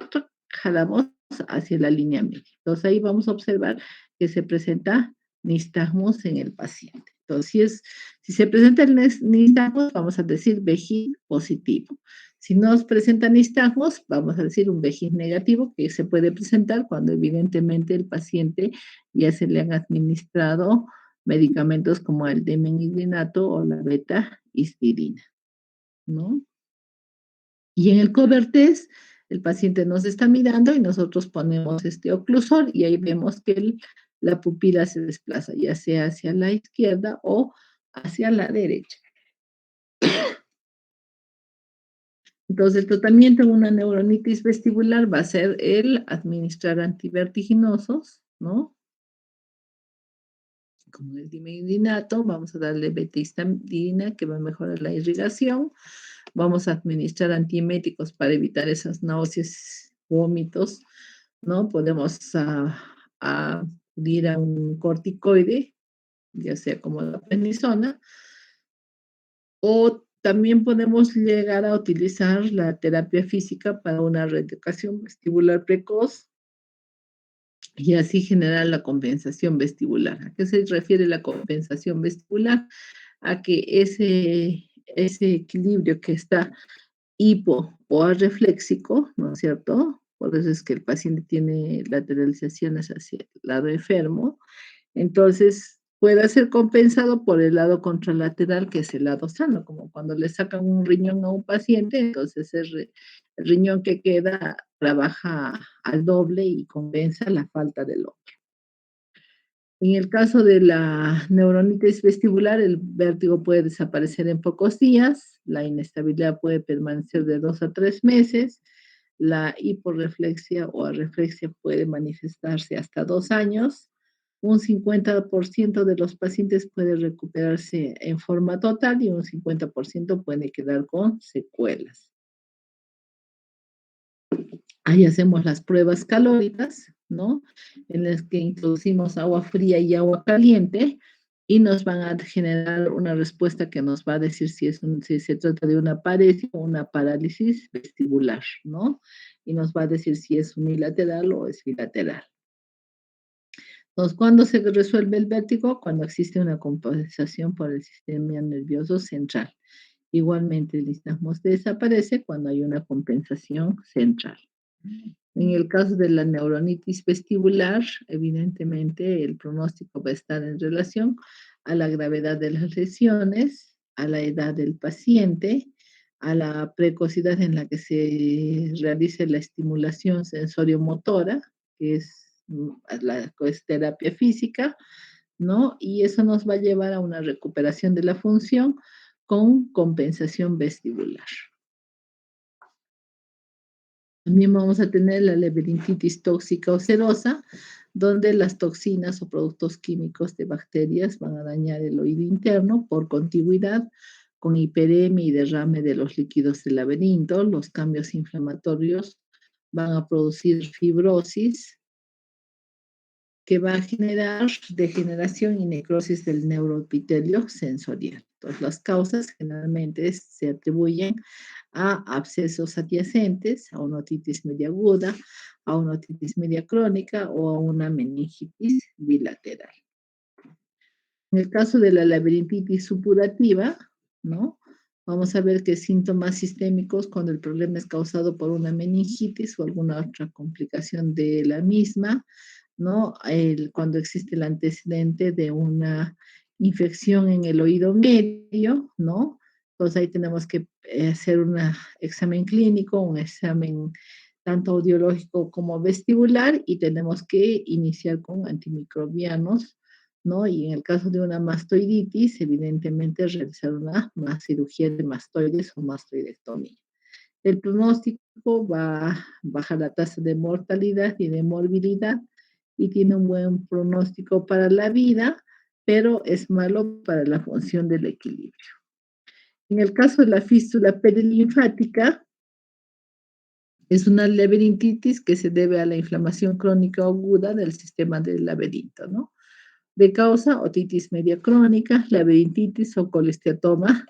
jalamos hacia la línea media. Entonces ahí vamos a observar que se presenta nistagmus en el paciente. Entonces, si se presenta el nistagmus, vamos a decir VEGID positivo. Si nos presenta nistagmus, vamos a decir un VEGID negativo, que se puede presentar cuando evidentemente el paciente ya se le han administrado medicamentos como el dimeglinato o la beta-histidina, ¿no? Y en el cover test, el paciente nos está mirando y nosotros ponemos este oclusor y ahí vemos que la pupila se desplaza, ya sea hacia la izquierda o hacia la derecha. Entonces, el tratamiento en una neuronitis vestibular va a ser el administrar antivertiginosos, ¿no? Como el dimeglinato, vamos a darle betahistidina que va a mejorar la irrigación. Vamos a administrar antieméticos para evitar esas náuseas, vómitos, ¿no? Podemos acudir a un corticoide, ya sea como la prednisona, o también podemos llegar a utilizar la terapia física para una reeducación vestibular precoz y así generar la compensación vestibular. ¿A qué se refiere la compensación vestibular? A que ese equilibrio que está hipo o arrefléxico, ¿no es cierto? Por eso es que el paciente tiene lateralizaciones hacia el lado enfermo. Entonces, puede ser compensado por el lado contralateral, que es el lado sano, como cuando le sacan un riñón a un paciente, entonces el riñón que queda trabaja al doble y compensa la falta del otro. En el caso de la neuronitis vestibular, el vértigo puede desaparecer en pocos días, la inestabilidad puede permanecer de 2 a 3 meses, la hiporreflexia o arreflexia puede manifestarse hasta 2 años, un 50% de los pacientes puede recuperarse en forma total y un 50% puede quedar con secuelas. Ahí hacemos las pruebas calóricas, ¿no? En las que introducimos agua fría y agua caliente y nos van a generar una respuesta que nos va a decir si se trata de una paresia o una parálisis vestibular, ¿no? Y nos va a decir si es unilateral o es bilateral. Entonces, ¿cuándo se resuelve el vértigo? Cuando existe una compensación por el sistema nervioso central. Igualmente, el nistagmus desaparece cuando hay una compensación central. En el caso de la neuronitis vestibular, evidentemente el pronóstico va a estar en relación a la gravedad de las lesiones, a la edad del paciente, a la precocidad en la que se realice la estimulación sensoriomotora, que es la terapia física, ¿no? Y eso nos va a llevar a una recuperación de la función con compensación vestibular. También vamos a tener la laberintitis tóxica o serosa, donde las toxinas o productos químicos de bacterias van a dañar el oído interno por contigüidad con hiperemia y derrame de los líquidos del laberinto. Los cambios inflamatorios van a producir fibrosis que va a generar degeneración y necrosis del neuroepitelio sensorial. Entonces, las causas generalmente se atribuyen a abscesos adyacentes, a una otitis media aguda, a una otitis media crónica o a una meningitis bilateral. En el caso de la laberintitis supurativa, ¿no? Vamos a ver que síntomas sistémicos cuando el problema es causado por una meningitis o alguna otra complicación de la misma, ¿no? Cuando existe el antecedente de una infección en el oído medio, ¿no? Entonces ahí tenemos que hacer un examen clínico, un examen tanto audiológico como vestibular y tenemos que iniciar con antimicrobianos, ¿no? Y en el caso de una mastoiditis, evidentemente realizar una cirugía de mastoides o mastoidectomía. El pronóstico va a bajar la tasa de mortalidad y de morbilidad y tiene un buen pronóstico para la vida, pero es malo para la función del equilibrio. En el caso de la fístula perilinfática, es una laberintitis que se debe a la inflamación crónica aguda del sistema del laberinto, ¿no? De causa otitis media crónica, laberintitis o colesteatoma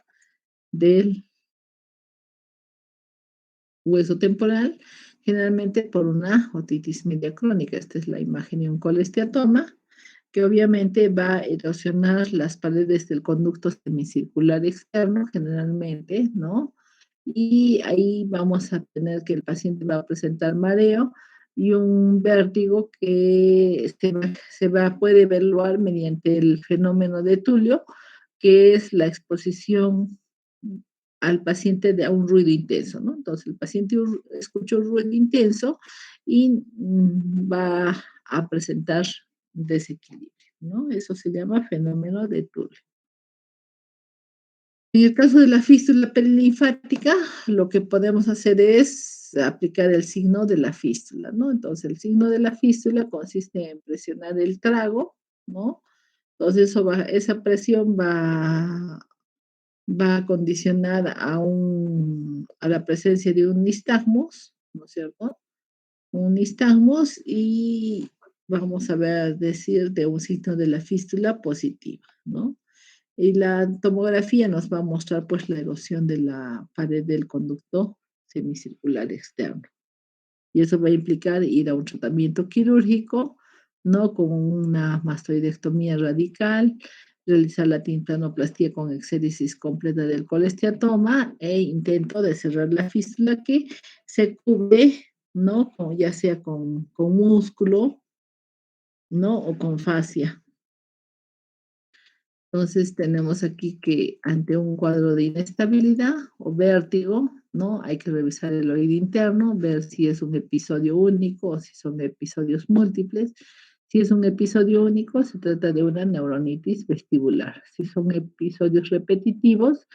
del hueso temporal, generalmente por una otitis media crónica. Esta es la imagen de un colesteatoma que obviamente va a erosionar las paredes del conducto semicircular externo generalmente, ¿no? Y ahí vamos a tener que el paciente va a presentar mareo y un vértigo que puede evaluar mediante el fenómeno de Tulio, que es la exposición al paciente a un ruido intenso, ¿no? Entonces el paciente escucha un ruido intenso y va a presentar desequilibrio, ¿no? Eso se llama fenómeno de Tulio. En el caso de la fístula perilinfática, lo que podemos hacer es aplicar el signo de la fístula, ¿no? Entonces, el signo de la fístula consiste en presionar el trago, ¿no? Entonces, esa presión va a condicionar a la presencia de un nistagmus, ¿no es cierto? Un nistagmus y vamos a decir de un signo de la fístula positiva, ¿no? Y la tomografía nos va a mostrar pues la erosión de la pared del conducto semicircular externo. Y eso va a implicar ir a un tratamiento quirúrgico, ¿no? Con una mastoidectomía radical, realizar la timpanoplastia con exéresis completa del colesteatoma e intento de cerrar la fístula que se cubre, ¿no? Ya sea con músculo, ¿no? O con fascia. Entonces tenemos aquí que ante un cuadro de inestabilidad o vértigo, ¿no? Hay que revisar el oído interno, ver si es un episodio único o si son episodios múltiples. Si es un episodio único, se trata de una neuronitis vestibular. Si son episodios repetitivos,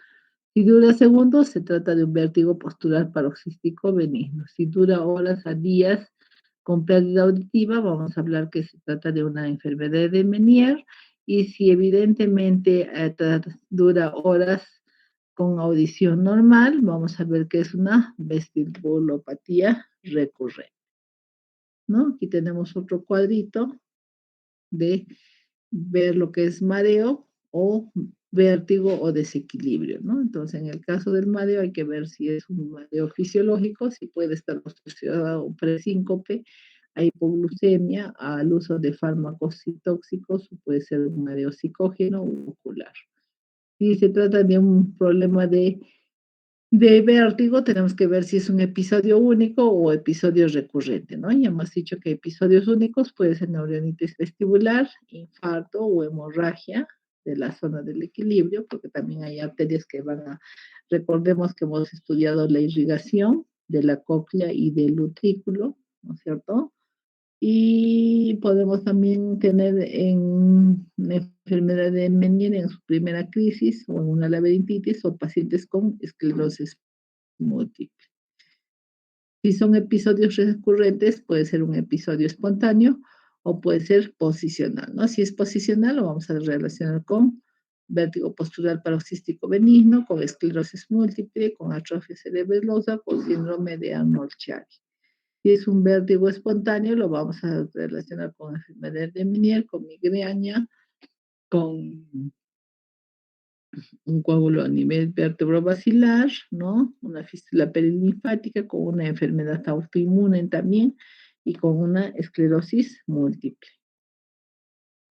si dura segundos, se trata de un vértigo postural paroxístico benigno. Si dura horas a días con pérdida auditiva, vamos a hablar que se trata de una enfermedad de Meniere. Y si evidentemente dura horas con audición normal, vamos a ver que es una vestibulopatía recurrente, ¿no? Aquí tenemos otro cuadrito de ver lo que es mareo o vértigo o desequilibrio, ¿no? Entonces, en el caso del mareo hay que ver si es un mareo fisiológico, si puede estar asociado a un presíncope, a hipoglucemia, al uso de fármacos tóxicos, o puede ser un mareo psicógeno o ocular. Si se trata de un problema de vértigo, tenemos que ver si es un episodio único o episodio recurrente, ¿no? Ya hemos dicho que episodios únicos puede ser neuronitis vestibular, infarto o hemorragia de la zona del equilibrio, porque también hay arterias que recordemos que hemos estudiado la irrigación de la cóclea y del utrículo, ¿no es cierto? Y podemos también tener en una enfermedad de Meniere en su primera crisis o en una laberintitis o pacientes con esclerosis múltiple. Si son episodios recurrentes, puede ser un episodio espontáneo o puede ser posicional, ¿no? Si es posicional, lo vamos a relacionar con vértigo postural paroxístico benigno, con esclerosis múltiple, con atrofia cerebelosa, con síndrome de Arnold-Chiari. Si es un vértigo espontáneo, lo vamos a relacionar con enfermedad de Meniere, con migraña, con un coágulo a nivel vértebro-basilar, ¿no? Una fístula perilinfática con una enfermedad autoinmune también y con una esclerosis múltiple.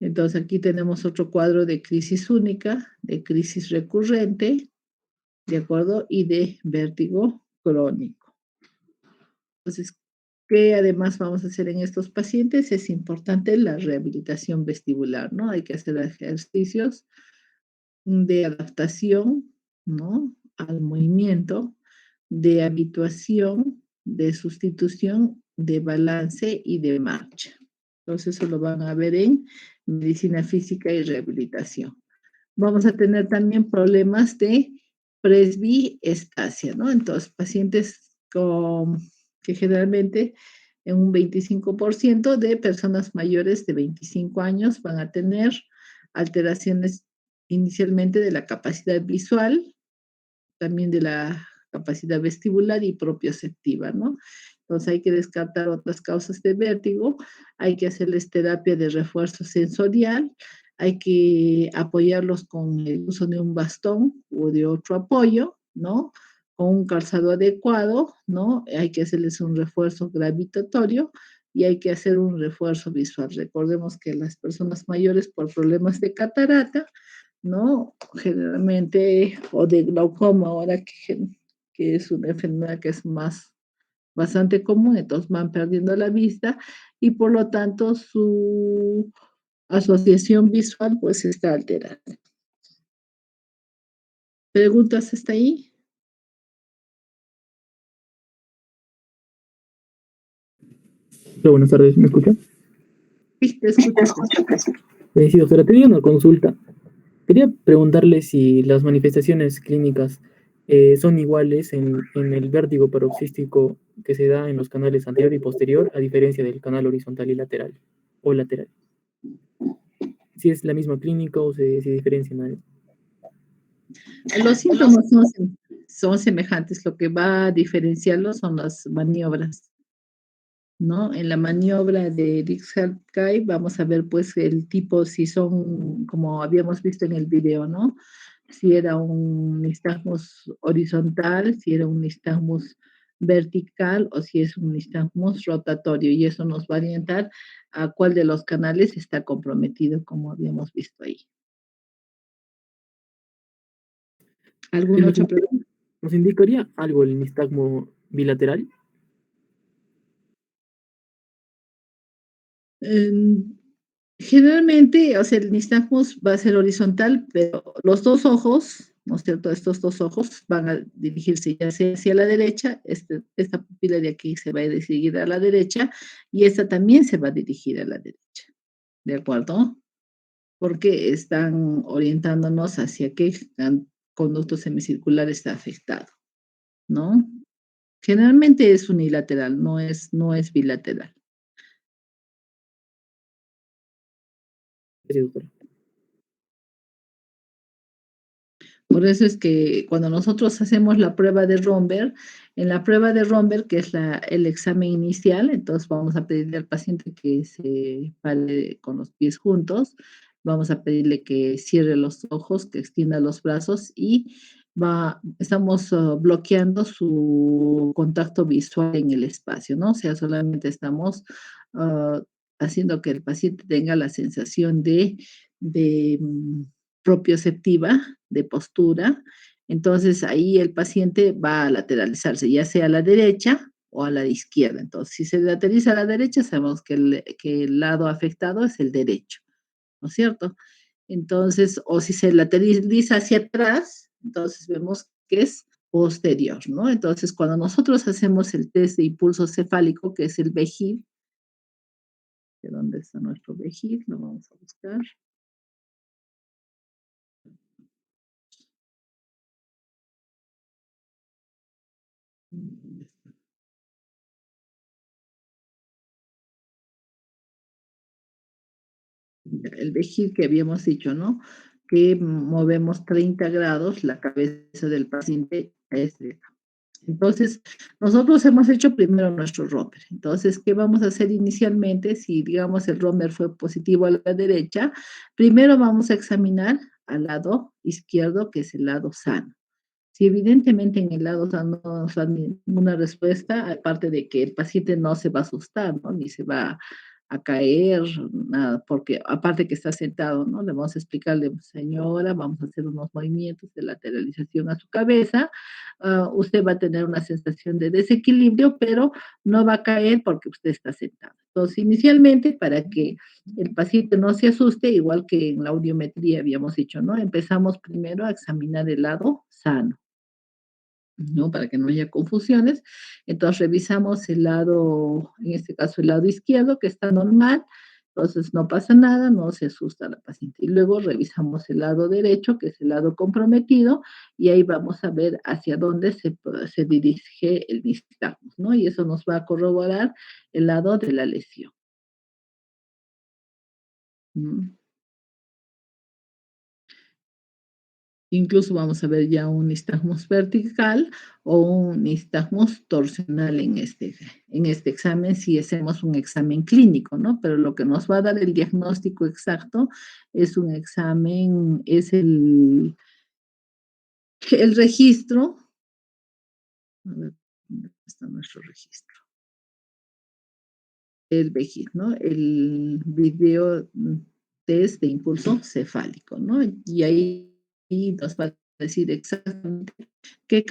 Entonces aquí tenemos otro cuadro de crisis única, de crisis recurrente, ¿de acuerdo? Y de vértigo crónico. Entonces, ¿qué además vamos a hacer en estos pacientes? Es importante la rehabilitación vestibular, ¿no? Hay que hacer ejercicios de adaptación, ¿no? Al movimiento, de habituación, de sustitución, de balance y de marcha. Entonces, eso lo van a ver en medicina física y rehabilitación. Vamos a tener también problemas de presbiestasia, ¿no? Entonces, pacientes que generalmente en un 25% de personas mayores de 25 años van a tener alteraciones inicialmente de la capacidad visual, también de la capacidad vestibular y propioceptiva, ¿no? Entonces hay que descartar otras causas de vértigo, hay que hacerles terapia de refuerzo sensorial, hay que apoyarlos con el uso de un bastón o de otro apoyo, ¿no? Con un calzado adecuado, ¿no? Hay que hacerles un refuerzo gravitatorio y hay que hacer un refuerzo visual. Recordemos que las personas mayores por problemas de catarata, ¿no? Generalmente, o de glaucoma, ahora que es una enfermedad que es bastante común, entonces van perdiendo la vista y por lo tanto su asociación visual pues está alterada. ¿Preguntas hasta ahí? Hola, buenas tardes, ¿me escucha? Sí, te escucho. Sí, doctora, tenía una consulta. Quería preguntarle si las manifestaciones clínicas son iguales en el vértigo paroxístico que se da en los canales anterior y posterior, a diferencia del canal horizontal y lateral, o lateral. Si es la misma clínica o se diferencian algo. Los síntomas son semejantes, lo que va a diferenciarlos son las maniobras, ¿no? En la maniobra de Dix-Hallgate vamos a ver pues el tipo, si son, como habíamos visto en el video, ¿no? Si era un nistagmus horizontal, si era un nistagmus vertical o si es un nistagmus rotatorio, y eso nos va a orientar a cuál de los canales está comprometido, como habíamos visto ahí. ¿Alguna otra pregunta? ¿Nos indicaría algo el nistagmo bilateral? Generalmente, o sea, el nistagmus va a ser horizontal, pero los dos ojos, ¿no es cierto? Estos dos ojos van a dirigirse ya sea hacia la derecha, esta pupila de aquí se va a dirigir a la derecha y esta también se va a dirigir a la derecha, ¿de acuerdo? Porque están orientándonos hacia qué conducto semicircular está afectado, ¿no? Generalmente es unilateral, no es bilateral. Sí, doctora. Por eso es que cuando nosotros hacemos la prueba de Romberg, en la prueba de Romberg, que es el examen inicial, entonces vamos a pedirle al paciente que se pare con los pies juntos, vamos a pedirle que cierre los ojos, que extienda los brazos y estamos bloqueando su contacto visual en el espacio, ¿no? O sea, solamente estamos uh, haciendo que el paciente tenga la sensación de propioceptiva de postura. Entonces ahí el paciente va a lateralizarse, ya sea a la derecha o a la izquierda. Entonces, si se lateraliza a la derecha, sabemos que el lado afectado es el derecho, ¿no es cierto? Entonces, o si se lateraliza hacia atrás, entonces vemos que es posterior, ¿no? Entonces, cuando nosotros hacemos el test de impulso cefálico, que es el VEGID, ¿de dónde está nuestro VEGID? Lo vamos a buscar. El vejiga que habíamos dicho, ¿no? Que movemos 30 grados la cabeza del paciente a este. Entonces, nosotros hemos hecho primero nuestro romper. Entonces, ¿qué vamos a hacer inicialmente? Si, digamos, el romper fue positivo a la derecha, primero vamos a examinar al lado izquierdo, que es el lado sano. Si evidentemente en el lado sano no nos da ninguna respuesta, aparte de que el paciente no se va a asustar, ¿no? Ni se va a caer, nada, porque aparte que está sentado, ¿no? Le vamos a explicarle, señora, vamos a hacer unos movimientos de lateralización a su cabeza, usted va a tener una sensación de desequilibrio, pero no va a caer porque usted está sentado. Entonces, inicialmente, para que el paciente no se asuste, igual que en la audiometría habíamos dicho, ¿no? Empezamos primero a examinar el lado sano, ¿no? Para que no haya confusiones. Entonces revisamos el lado, en este caso el lado izquierdo, que está normal, entonces no pasa nada, no se asusta la paciente. Y luego revisamos el lado derecho, que es el lado comprometido, y ahí vamos a ver hacia dónde se dirige el nistagmus, ¿no? Y eso nos va a corroborar el lado de la lesión. ¿Mm? Incluso vamos a ver ya un nistagmus vertical o un nistagmus torsional en este examen, si hacemos un examen clínico, ¿no? Pero lo que nos va a dar el diagnóstico exacto es un examen, es el registro. A ver, ¿dónde está nuestro registro? el VGIC, ¿no? El video test de impulso cefálico, ¿no? Y ahí nos va a decir exactamente qué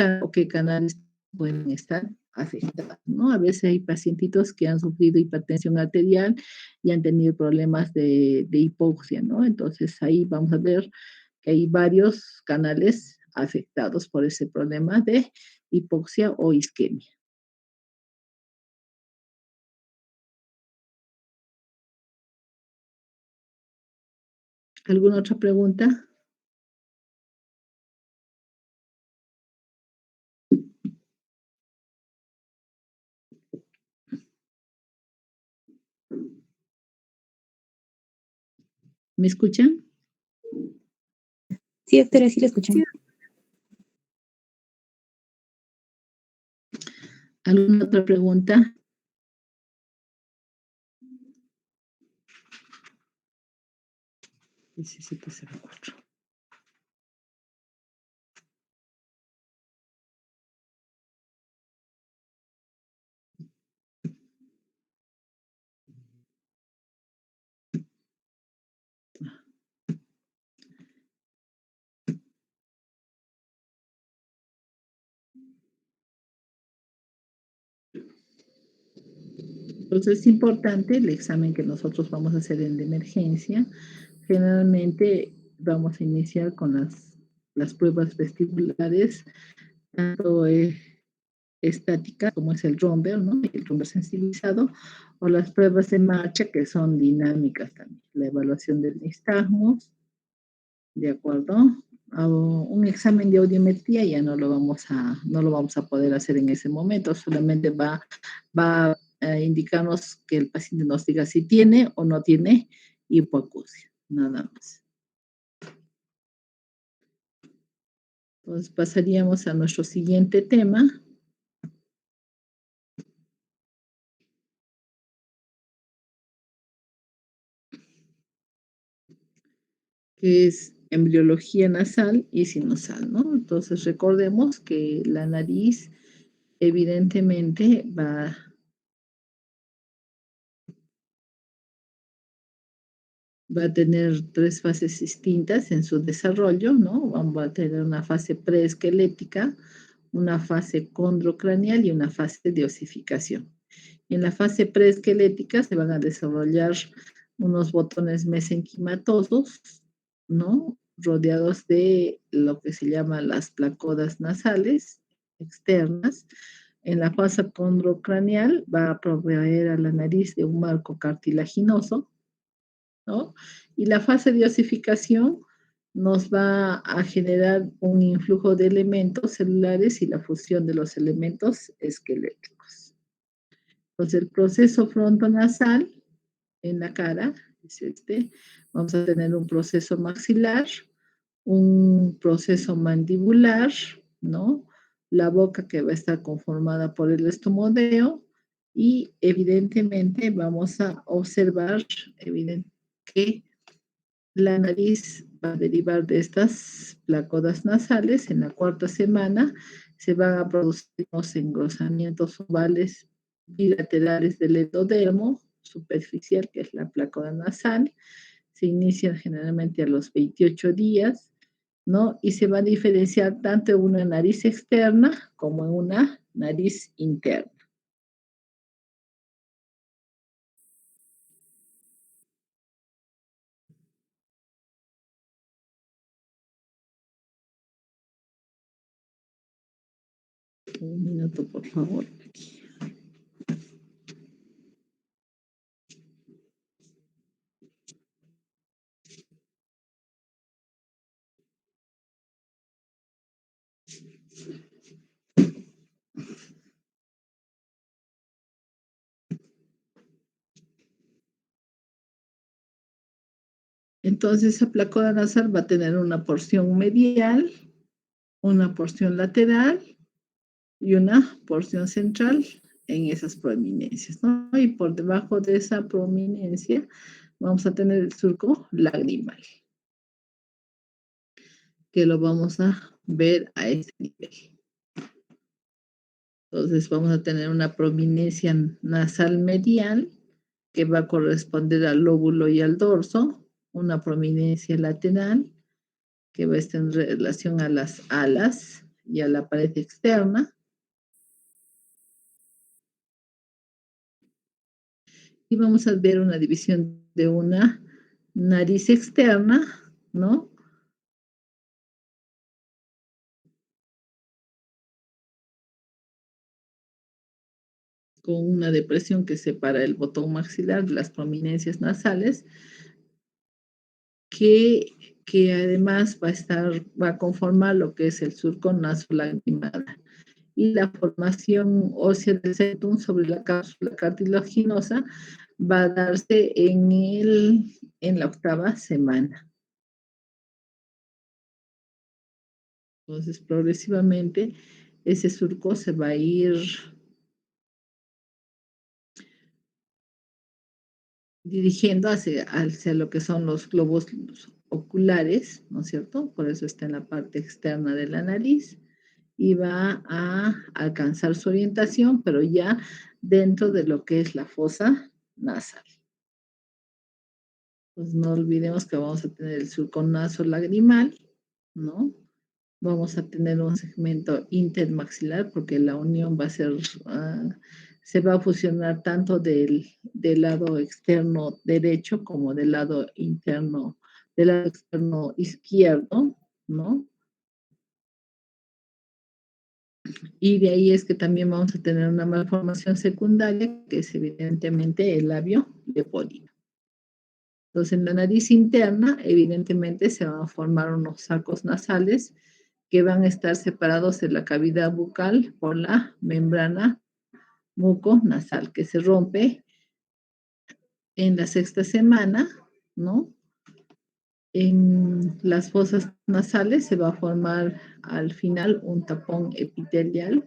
canales pueden estar afectados, ¿no? A veces hay pacientitos que han sufrido hipertensión arterial y han tenido problemas de hipoxia, ¿no? Entonces ahí vamos a ver que hay varios canales afectados por ese problema de hipoxia o isquemia. ¿Alguna otra pregunta? ¿Me escuchan? Sí, doctora, sí la escuchamos. ¿Alguna otra pregunta? Necesito 04. Entonces es importante el examen que nosotros vamos a hacer en de emergencia. Generalmente vamos a iniciar con las pruebas vestibulares, tanto estáticas como es el Romber, ¿no? El Romber sensibilizado, o las pruebas de marcha que son dinámicas también. La evaluación del nistagmus, ¿de acuerdo? Un examen de audiometría ya no lo vamos a poder hacer en ese momento, solamente va a indicarnos que el paciente nos diga si tiene o no tiene hipoacusia, nada más. Entonces pasaríamos a nuestro siguiente tema. Que es embriología nasal y sinusal, ¿no? Entonces recordemos que la nariz evidentemente va a tener 3 fases distintas en su desarrollo, ¿no? Vamos a tener una fase preesquelética, una fase condrocraneal y una fase de osificación. En la fase preesquelética se van a desarrollar unos botones mesenquimatosos, ¿no? Rodeados de lo que se llama las placodas nasales externas. En la fase condrocraneal va a proveer a la nariz de un marco cartilaginoso, ¿no? Y la fase de osificación nos va a generar un influjo de elementos celulares y la fusión de los elementos esqueléticos. Entonces, el proceso frontonasal en la cara es este. Vamos a tener un proceso maxilar, un proceso mandibular, ¿no? La boca que va a estar conformada por el estomodeo y evidentemente vamos a observar que la nariz va a derivar de estas placodas nasales. En la cuarta semana se van a producir los engrosamientos ovales bilaterales del endodermo superficial, que es la placoda nasal. Se inician generalmente a los 28 días, ¿no? Y se va a diferenciar tanto en una nariz externa como en una nariz interna. Un minuto, por favor. Entonces, esa placoda nasal va a tener una porción medial, una porción lateral y una porción central en esas prominencias, ¿no? Y por debajo de esa prominencia vamos a tener el surco lagrimal, que lo vamos a ver a este nivel. Entonces vamos a tener una prominencia nasal medial que va a corresponder al lóbulo y al dorso, una prominencia lateral, que va a estar en relación a las alas y a la pared externa. Y vamos a ver una división de una nariz externa, ¿no? Con una depresión que separa el botón maxilar de las prominencias nasales, que además va a conformar lo que es el surco nasolagrimal. Y la formación ósea del septum sobre la cápsula cartilaginosa va a darse en la 8ª semana. Entonces, progresivamente, ese surco se va a ir dirigiendo hacia lo que son los globos oculares, ¿no es cierto? Por eso está en la parte externa de la nariz y va a alcanzar su orientación, pero ya dentro de lo que es la fosa nasal. Pues no olvidemos que vamos a tener el surco nasolagrimal, ¿no? Vamos a tener un segmento intermaxilar porque la unión va a ser, se va a fusionar tanto del lado externo derecho como del lado externo izquierdo, ¿no? Y de ahí es que también vamos a tener una malformación secundaria, que es evidentemente el labio leporino. Entonces, en la nariz interna, evidentemente, se van a formar unos sacos nasales que van a estar separados de la cavidad bucal por la membrana muconasal, que se rompe en la 6ª semana, ¿no? En las fosas nasales se va a formar al final un tapón epitelial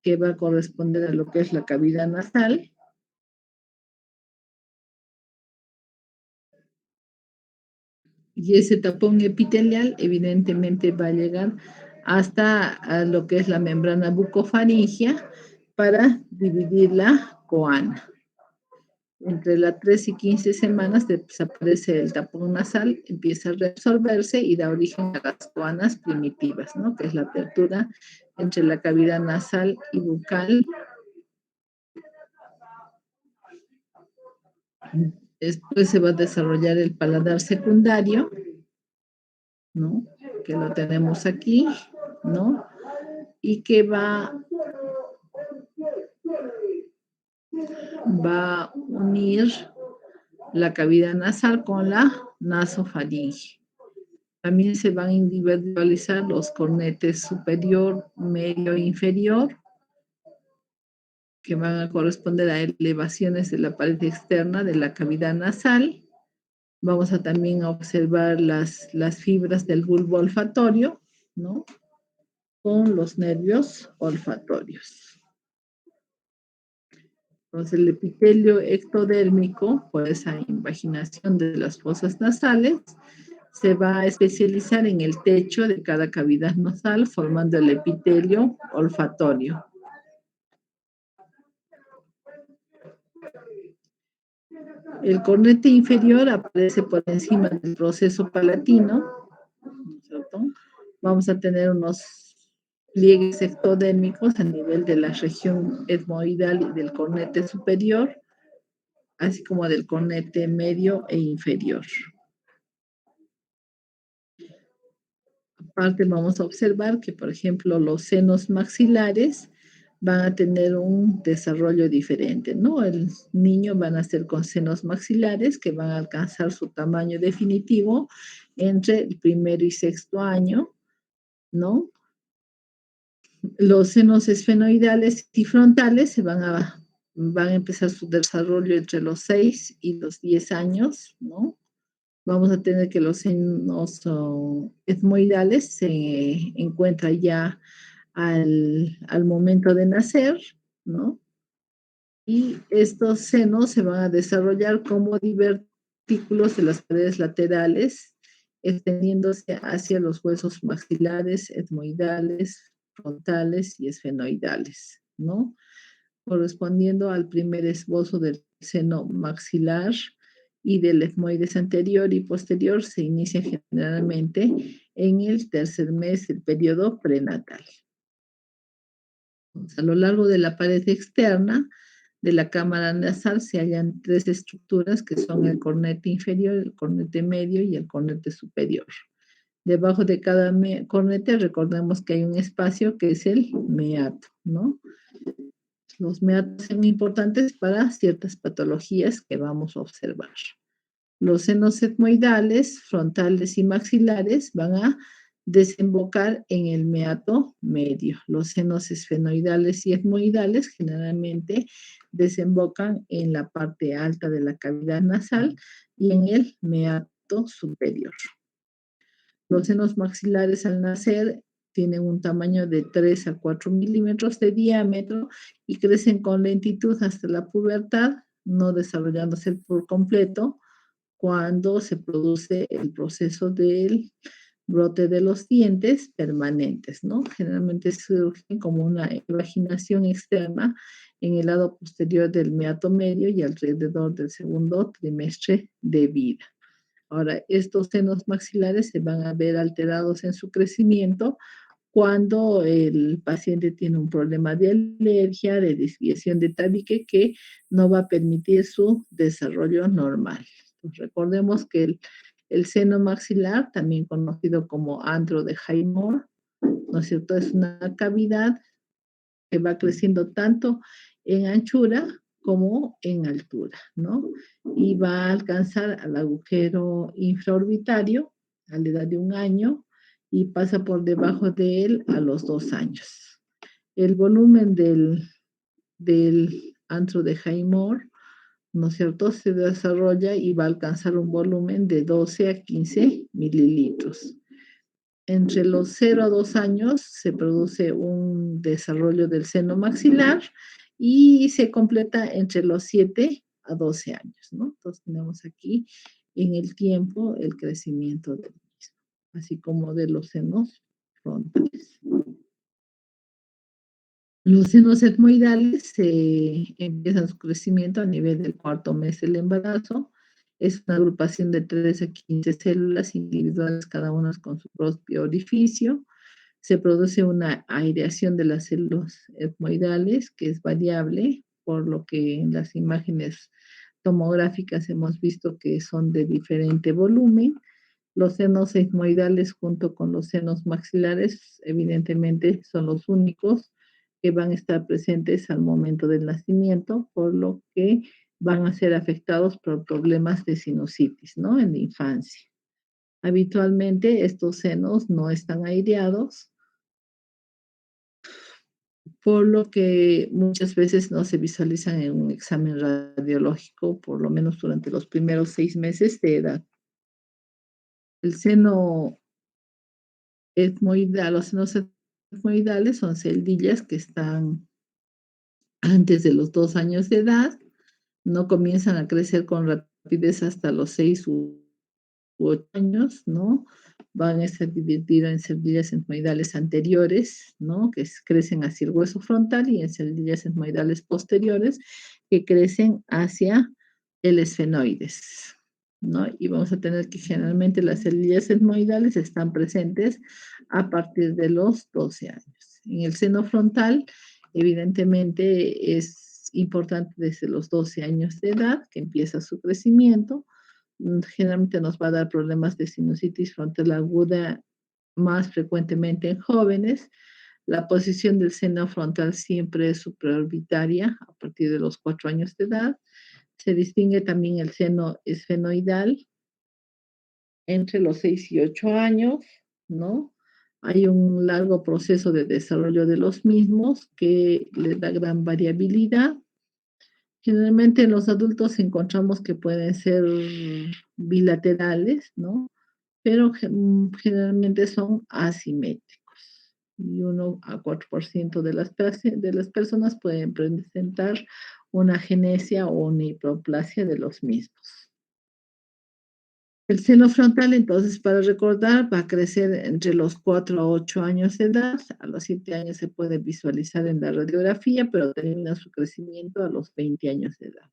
que va a corresponder a lo que es la cavidad nasal. Y ese tapón epitelial evidentemente va a llegar hasta lo que es la membrana bucofaringea para dividir la coana. Entre las 3 y 15 semanas desaparece el tapón nasal, empieza a reabsorberse y da origen a las coanas primitivas, ¿no? Que es la apertura entre la cavidad nasal y bucal. Después se va a desarrollar el paladar secundario, ¿no? Que lo tenemos aquí, ¿no? Y que va a unir la cavidad nasal con la nasofaringe. También se van a individualizar los cornetes superior, medio e inferior, que van a corresponder a elevaciones de la pared externa de la cavidad nasal. Vamos a también observar las fibras del bulbo olfatorio, ¿no? Con los nervios olfatorios. Entonces, el epitelio ectodérmico, por esa invaginación de las fosas nasales, se va a especializar en el techo de cada cavidad nasal, formando el epitelio olfatorio. El cornete inferior aparece por encima del proceso palatino, ¿no es cierto? Vamos a tener unos pliegues ectodérmicos a nivel de la región etmoidal y del cornete superior, así como del cornete medio e inferior. Aparte, vamos a observar que, por ejemplo, los senos maxilares van a tener un desarrollo diferente, ¿no? El niño va a nacer con senos maxilares que van a alcanzar su tamaño definitivo entre el 1er y 6º año, ¿no? Los senos esfenoidales y frontales van a empezar su desarrollo entre los 6 y los 10 años, ¿no? Vamos a tener que los senos etmoidales se encuentran ya al momento de nacer, ¿no? Y estos senos se van a desarrollar como divertículos de las paredes laterales, extendiéndose hacia los huesos maxilares, etmoidales, frontales y esfenoidales, ¿no? Correspondiendo al primer esbozo del seno maxilar y del etmoides anterior y posterior se inicia generalmente en el tercer mes del periodo prenatal. A lo largo de la pared externa de la cámara nasal se hallan tres estructuras que son el cornete inferior, el cornete medio y el cornete superior. Debajo de cada cornete recordemos que hay un espacio que es el meato, ¿no? Los meatos son importantes para ciertas patologías que vamos a observar. Los senos etmoidales, frontales y maxilares van a desembocar en el meato medio. Los senos esfenoidales y etmoidales generalmente desembocan en la parte alta de la cavidad nasal y en el meato superior. Los senos maxilares al nacer tienen un tamaño de 3 a 4 milímetros de diámetro y crecen con lentitud hasta la pubertad, no desarrollándose por completo cuando se produce el proceso del brote de los dientes permanentes, ¿no? Generalmente surgen como una evaginación externa en el lado posterior del meato medio y alrededor del segundo trimestre de vida. Ahora, estos senos maxilares se van a ver alterados en su crecimiento cuando el paciente tiene un problema de alergia, de desviación de tabique que no va a permitir su desarrollo normal. Entonces, recordemos que el seno maxilar, también conocido como antro de Highmore, ¿no es cierto? Es una cavidad que va creciendo tanto en anchura como en altura, ¿no? Y va a alcanzar al agujero infraorbitario a la edad de 1 año y pasa por debajo de él a los 2 años. El volumen del antro de Highmore, ¿no es cierto?, se desarrolla y va a alcanzar un volumen de 12 a 15 mililitros. Entre los 0 a 2 años se produce un desarrollo del seno maxilar y se completa entre los 7 a 12 años, ¿no? Entonces tenemos aquí en el tiempo el crecimiento del mismo, así como de los senos frontales. Los senos etmoidales empiezan su crecimiento a nivel del cuarto mes del embarazo. Es una agrupación de 3 a 15 células individuales, cada una con su propio orificio. Se produce una aireación de las células etmoidales, que es variable, por lo que en las imágenes tomográficas hemos visto que son de diferente volumen. Los senos etmoidales junto con los senos maxilares, evidentemente, son los únicos que van a estar presentes al momento del nacimiento, por lo que van a ser afectados por problemas de sinusitis, ¿no? En la infancia. Habitualmente estos senos no están aireados, por lo que muchas veces no se visualizan en un examen radiológico, por lo menos durante los primeros 6 meses de edad. El seno etmoidal, los senos etmoidales son celdillas que están antes de los 2 años de edad, no comienzan a crecer con rapidez hasta los 6 u 8 años, ¿no? Van a ser divididas en celdillas etmoidales anteriores, ¿no? Que crecen hacia el hueso frontal y en celdillas etmoidales posteriores que crecen hacia el esfenoides, ¿no? Y vamos a tener que generalmente las celdillas etmoidales están presentes a partir de los 12 años. En el seno frontal, evidentemente, es importante desde los 12 años de edad que empieza su crecimiento. Generalmente nos va a dar problemas de sinusitis frontal aguda más frecuentemente en jóvenes. La posición del seno frontal siempre es supraorbitaria a partir de los 4 años de edad. Se distingue también el seno esfenoidal entre los 6 y 8 años, ¿no? Hay un largo proceso de desarrollo de los mismos que les da gran variabilidad. Generalmente en los adultos encontramos que pueden ser bilaterales, ¿no? Pero generalmente son asimétricos. Y 1 a 4% de las personas pueden presentar una agenesia o una hipoplasia de los mismos. El seno frontal, entonces, para recordar, va a crecer entre los 4 a 8 años de edad. A los 7 años se puede visualizar en la radiografía, pero termina su crecimiento a los 20 años de edad.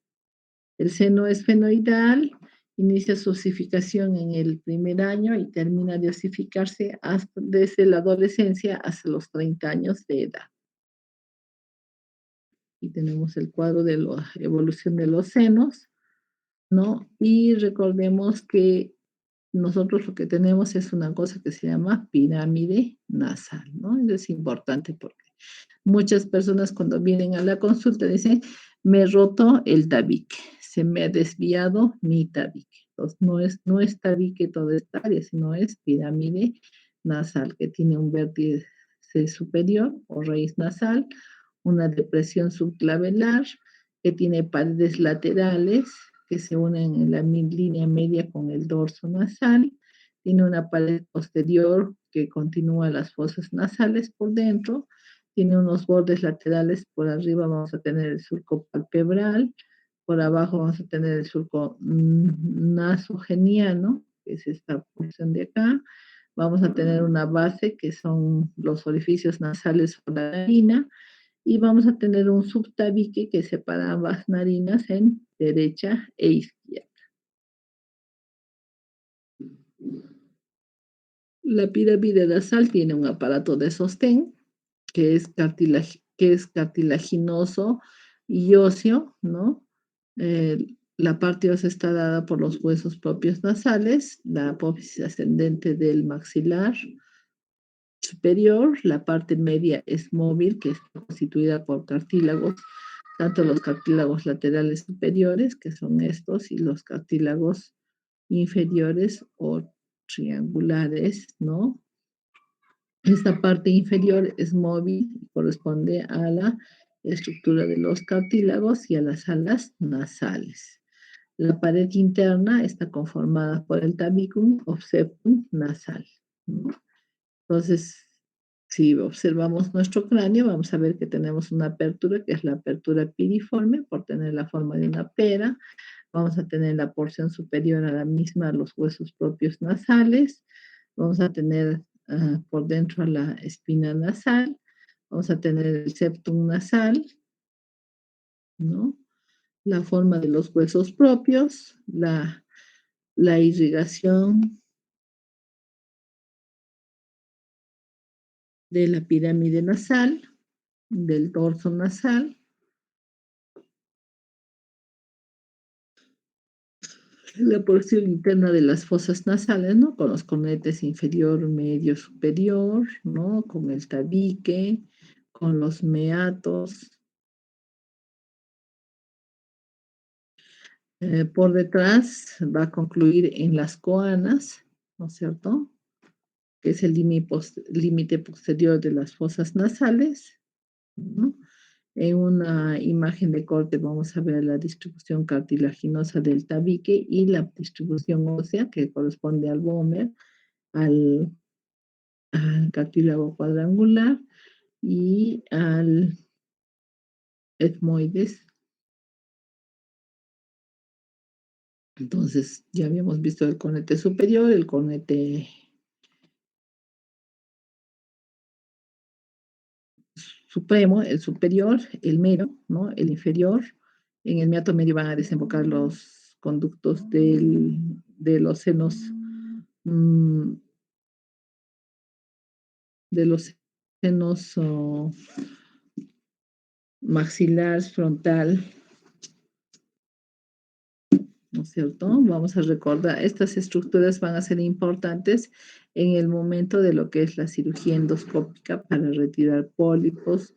El seno esfenoidal inicia su osificación en el primer año y termina de osificarse desde la adolescencia hasta los 30 años de edad. Y tenemos el cuadro de la evolución de los senos, ¿no? Y recordemos que nosotros lo que tenemos es una cosa que se llama pirámide nasal, ¿no? Eso es importante porque muchas personas cuando vienen a la consulta dicen, me he roto el tabique, se me ha desviado mi tabique. Entonces, no es tabique toda esta área, sino es pirámide nasal, que tiene un vértice superior o raíz nasal, una depresión subclavicular, que tiene paredes laterales que se unen en la línea media con el dorso nasal, tiene una pared posterior que continúa las fosas nasales por dentro, tiene unos bordes laterales, por arriba vamos a tener el surco palpebral, por abajo vamos a tener el surco nasogeniano, que es esta porción de acá, vamos a tener una base que son los orificios nasales o la narina, y vamos a tener un subtabique que separa ambas narinas en derecha e izquierda. La pirámide nasal tiene un aparato de sostén que es, cartilaginoso y óseo, ¿no? La parte ósea está dada por los huesos propios nasales, la apófisis ascendente del maxilar superior, la parte media es móvil, que está constituida por cartílagos, tanto los cartílagos laterales superiores, que son estos, y los cartílagos inferiores o triangulares, ¿no? Esta parte inferior es móvil y corresponde a la estructura de los cartílagos y a las alas nasales. La pared interna está conformada por el tabicum o septum nasal, ¿no? Entonces, si observamos nuestro cráneo, vamos a ver que tenemos una apertura, que es la apertura piriforme, por tener la forma de una pera. Vamos a tener la porción superior a la misma, los huesos propios nasales. Vamos a tener por dentro a la espina nasal. Vamos a tener el septum nasal, ¿no? La forma de los huesos propios, la irrigación de la pirámide nasal, del dorso nasal, la porción interna de las fosas nasales, ¿no? Con los cornetes inferior, medio, superior, ¿no? Con el tabique, con los meatos. Por detrás va a concluir en las coanas, ¿no es cierto? Que es el límite posterior de las fosas nasales, ¿no? En una imagen de corte vamos a ver la distribución cartilaginosa del tabique y la distribución ósea que corresponde al vómer, al cartílago cuadrangular y al etmoides. Entonces, ya habíamos visto el cornete superior, el cornete supremo, el superior, el mero, ¿no? El inferior. En el meato medio van a desembocar los conductos de los senos, de los senos maxilar, frontal, ¿no es cierto? Vamos a recordar, estas estructuras van a ser importantes en el momento de lo que es la cirugía endoscópica para retirar pólipos,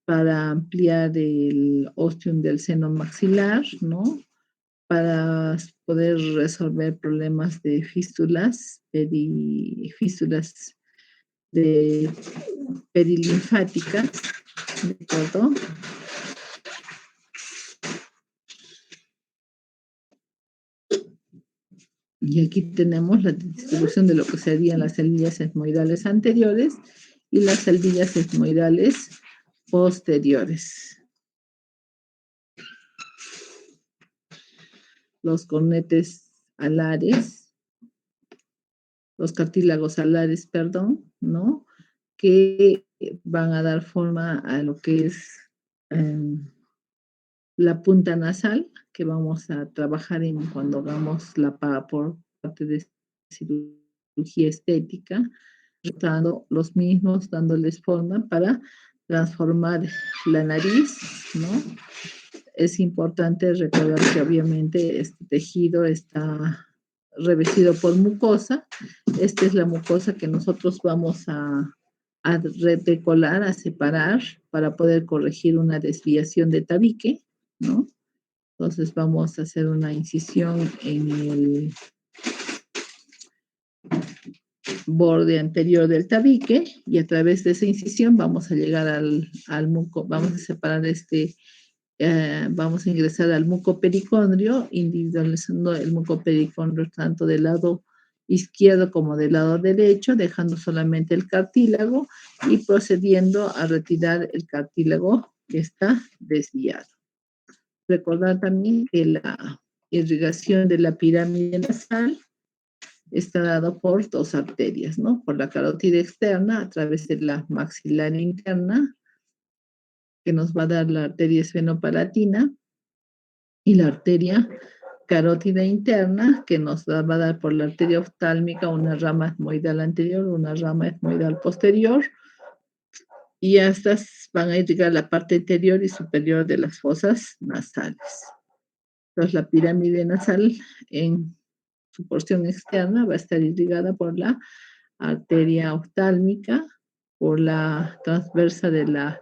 para ampliar el ostium del seno maxilar, ¿no? Para poder resolver problemas de fístulas, fístulas de perilinfáticas, ¿de acuerdo? Y aquí tenemos la distribución de lo que serían las celdillas etmoidales anteriores y las celdillas etmoidales posteriores. Los cornetes alares, los cartílagos alares, perdón, ¿no? Que van a dar forma a lo que es la punta nasal, que vamos a trabajar cuando hagamos por parte de cirugía estética, dando los mismos, dándoles forma para transformar la nariz, ¿no? Es importante recordar que obviamente este tejido está revestido por mucosa. Esta es la mucosa que nosotros vamos a redecolar, a separar para poder corregir una desviación de tabique, ¿no? Entonces vamos a hacer una incisión en el borde anterior del tabique y a través de esa incisión vamos a llegar al muco, vamos a separar vamos a ingresar al mucopericondrio, individualizando el mucopericondrio tanto del lado izquierdo como del lado derecho, dejando solamente el cartílago y procediendo a retirar el cartílago que está desviado. Recordar también que la irrigación de la pirámide nasal está dado por dos arterias, ¿no? Por la carótida externa a través de la maxilar interna, que nos va a dar la arteria esfenopalatina, y la arteria carótida interna, que nos va a dar por la arteria oftálmica una rama etmoidal anterior, una rama etmoidal posterior, y estas van a irrigar la parte interior y superior de las fosas nasales. Entonces, la pirámide nasal en su porción externa va a estar irrigada por la arteria oftálmica, por la transversa de la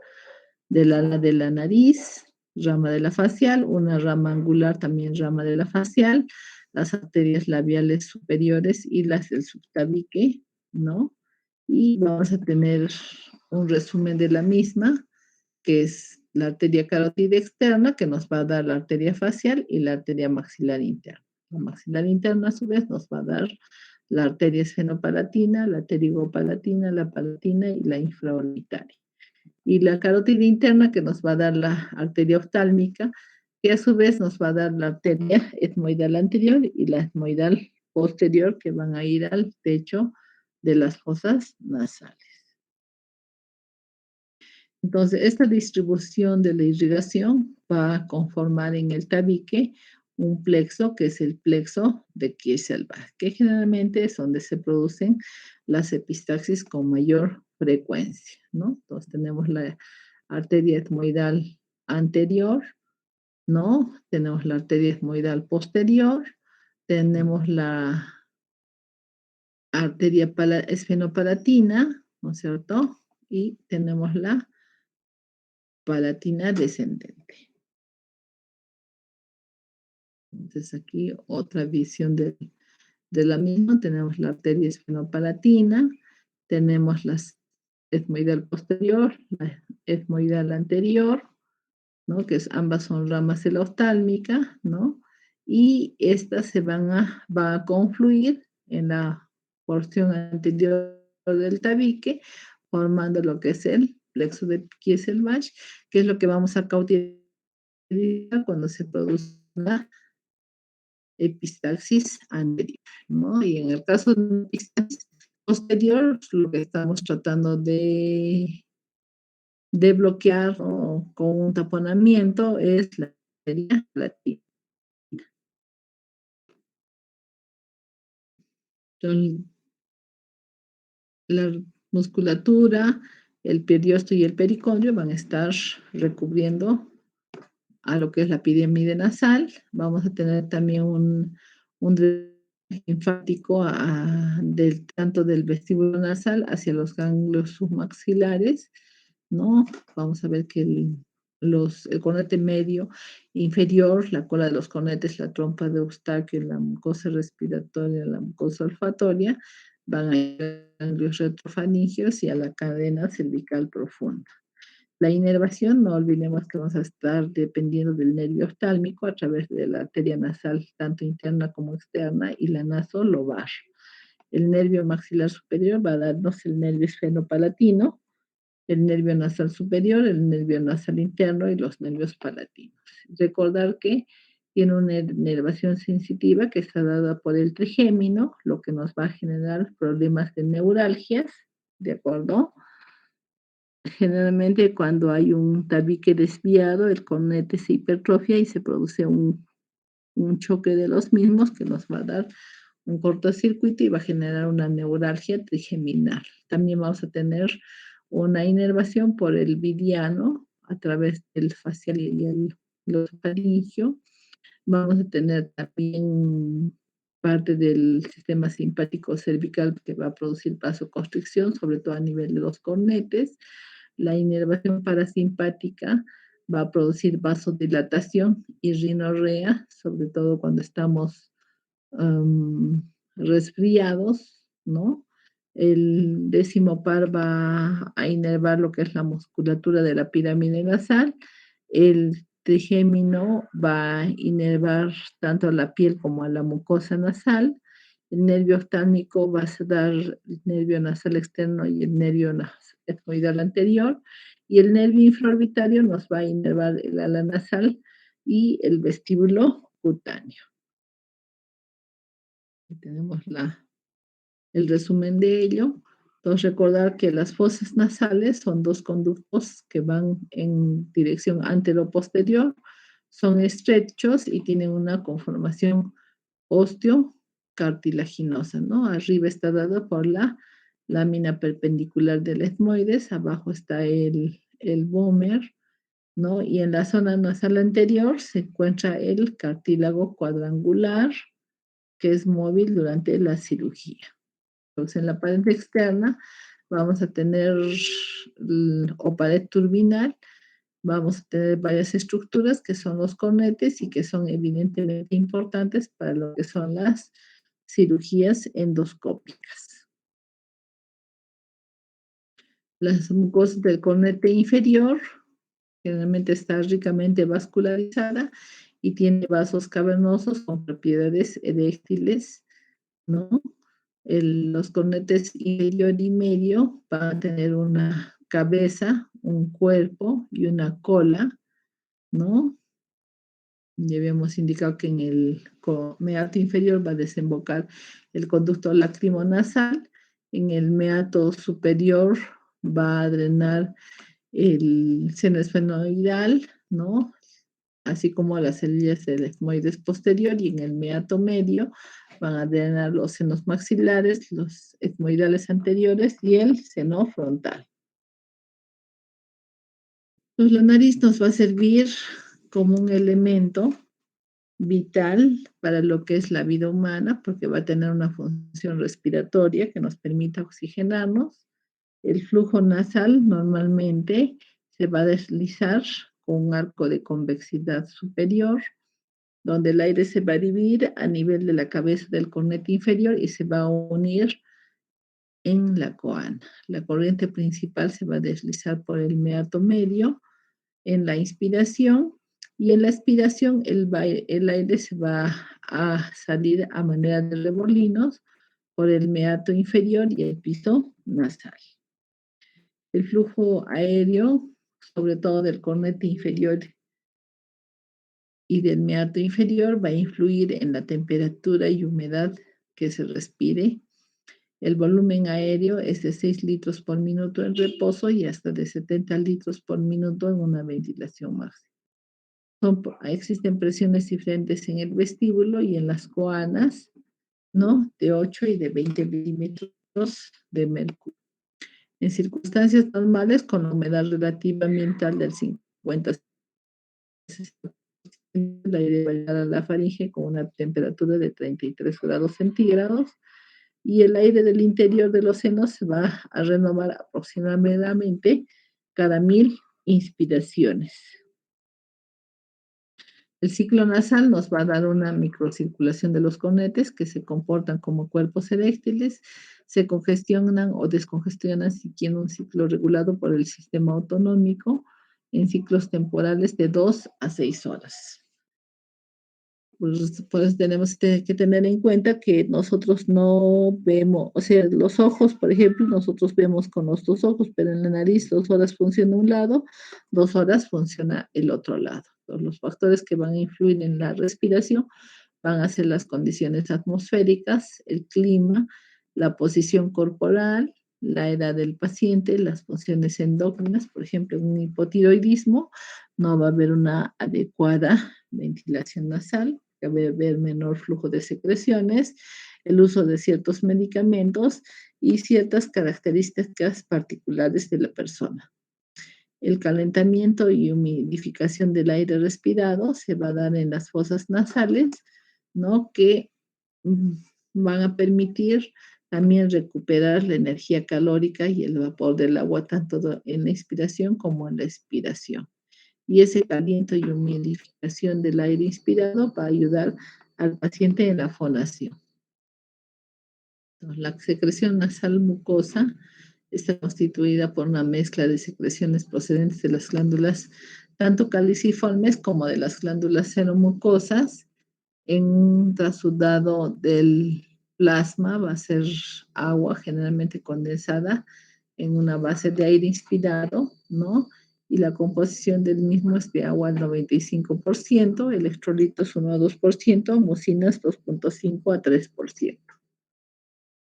nariz, rama de la facial, una rama angular, también rama de la facial, las arterias labiales superiores y las del subtabique, ¿no? Y vamos a tener un resumen de la misma, que es la arteria carótida externa, que nos va a dar la arteria facial y la arteria maxilar interna. La maxilar interna, a su vez, nos va a dar la arteria esfenopalatina, la pterigopalatina, la palatina y la infraorbitaria. Y la carótida interna, que nos va a dar la arteria oftálmica, que a su vez nos va a dar la arteria etmoidal anterior y la etmoidal posterior, que van a ir al techo de las fosas nasales. Entonces, esta distribución de la irrigación va a conformar en el tabique un plexo, que es el plexo de Kieselbach, que generalmente es donde se producen las epistaxis con mayor frecuencia, ¿no? Entonces, tenemos la arteria etmoidal anterior, ¿no? Tenemos la arteria etmoidal posterior, tenemos la arteria esfenopalatina, ¿no es cierto? Y tenemos la palatina descendente. Entonces aquí otra visión de la misma. Tenemos la arteria esfenopalatina, tenemos la etmoidal posterior, la etmoidal anterior, ¿no? Que ambas son ramas de la oftálmica, ¿no? Y estas va a confluir en la porción anterior del tabique, formando lo que es el plexo de Kieselbach, que es lo que vamos a cauterizar cuando se produce una epistaxis anterior, ¿no? Y en el caso de una epistaxis posterior, lo que estamos tratando de bloquear, ¿no? Con un taponamiento es la arteria latina. Entonces, la musculatura, el periósteo y el pericondrio van a estar recubriendo a lo que es la pirámide nasal. Vamos a tener también un linfático tanto del vestíbulo nasal hacia los ganglios submaxilares, ¿no? Vamos a ver que el conete medio inferior, la cola de los conetes, la trompa de Eustaquio, la mucosa respiratoria, la mucosa olfatoria, van a ir a los ganglios retrofaringeos y a la cadena cervical profunda. La inervación, no olvidemos que vamos a estar dependiendo del nervio oftálmico a través de la arteria nasal, tanto interna como externa, y la nasolobar. El nervio maxilar superior va a darnos el nervio esfenopalatino, el nervio nasal superior, el nervio nasal interno y los nervios palatinos. Recordar que tiene una inervación sensitiva que está dada por el trigémino, lo que nos va a generar problemas de neuralgias, ¿de acuerdo? Generalmente cuando hay un tabique desviado, el cornete se hipertrofia y se produce un choque de los mismos que nos va a dar un cortocircuito y va a generar una neuralgia trigeminal. También vamos a tener una inervación por el vidiano a través del facial y el glosofaringio. Vamos a tener también parte del sistema simpático cervical que va a producir vasoconstricción, sobre todo a nivel de los cornetes. La inervación parasimpática va a producir vasodilatación y rinorrea, sobre todo cuando estamos resfriados, ¿no? El décimo par va a inervar lo que es la musculatura de la pirámide nasal. El trigémino va a inervar tanto a la piel como a la mucosa nasal. El nervio oftálmico va a dar el nervio nasal externo y el nervio etmoidal anterior. Y el nervio infraorbitario nos va a inervar el ala nasal y el vestíbulo cutáneo. Aquí tenemos el resumen de ello. Entonces, recordar que las fosas nasales son dos conductos que van en dirección antero-posterior, son estrechos y tienen una conformación osteocartilaginosa, ¿no? Arriba está dada por la lámina perpendicular del etmoides, abajo está el vómer, ¿no? Y en la zona nasal anterior se encuentra el cartílago cuadrangular, que es móvil durante la cirugía. Entonces, en la pared externa vamos a tener o pared turbinal, vamos a tener varias estructuras que son los cornetes y que son evidentemente importantes para lo que son las cirugías endoscópicas. Las mucosas del cornete inferior generalmente está ricamente vascularizada y tiene vasos cavernosos con propiedades eréctiles, ¿no? Los cornetes inferior y medio van a tener una cabeza, un cuerpo y una cola, ¿no? Ya habíamos indicado que en el meato inferior va a desembocar el conducto lacrimonasal, en el meato superior va a drenar el seno esfenoidal, ¿no? Así como las células del etmoides posterior, y en el meato medio van a drenar los senos maxilares, los etmoidales anteriores y el seno frontal. Pues la nariz nos va a servir como un elemento vital para lo que es la vida humana, porque va a tener una función respiratoria que nos permita oxigenarnos. El flujo nasal normalmente se va a deslizar con un arco de convexidad superior, donde el aire se va a dividir a nivel de la cabeza del cornete inferior y se va a unir en la coana. La corriente principal se va a deslizar por el meato medio en la inspiración, y en la expiración el aire se va a salir a manera de remolinos por el meato inferior y el piso nasal. El flujo aéreo, sobre todo del cornete inferior y del meato inferior, va a influir en la temperatura y humedad que se respire. El volumen aéreo es de 6 litros por minuto en reposo y hasta de 70 litros por minuto en una ventilación máxima. Existen presiones diferentes en el vestíbulo y en las coanas, ¿no? De 8 y de 20 milímetros de mercurio. En circunstancias normales, con la humedad relativa ambiental del 50, el aire va a llegar a la faringe con una temperatura de 33 grados centígrados, y el aire del interior de los senos se va a renovar aproximadamente cada 1000 inspiraciones. El ciclo nasal nos va a dar una microcirculación de los cornetes que se comportan como cuerpos eréctiles, se congestionan o descongestionan siguiendo un ciclo regulado por el sistema autonómico en ciclos temporales de 2 a 6 horas. Pues tenemos que tener en cuenta que nosotros no vemos, o sea, los ojos, por ejemplo, nosotros vemos con los dos ojos, pero en la nariz 2 horas funciona un lado, 2 horas funciona el otro lado. Entonces, los factores que van a influir en la respiración van a ser las condiciones atmosféricas, el clima, la posición corporal, la edad del paciente, las funciones endócrinas, por ejemplo, en un hipotiroidismo, no va a haber una adecuada ventilación nasal, va a haber menor flujo de secreciones, el uso de ciertos medicamentos y ciertas características particulares de la persona. El calentamiento y humidificación del aire respirado se va a dar en las fosas nasales, ¿no? Que mm, van a permitir también recuperar la energía calórica y el vapor del agua, tanto en la inspiración como en la expiración. Y ese caliente y humidificación del aire inspirado va a ayudar al paciente en la fonación. La secreción nasal mucosa está constituida por una mezcla de secreciones procedentes de las glándulas tanto caliciformes como de las glándulas seromucosas. En un trasudado del plasma va a ser agua generalmente condensada en una base de aire inspirado, ¿no? Y la composición del mismo es de agua al 95%, electrolitos 1 a 2%, mucinas 2.5 a 3%.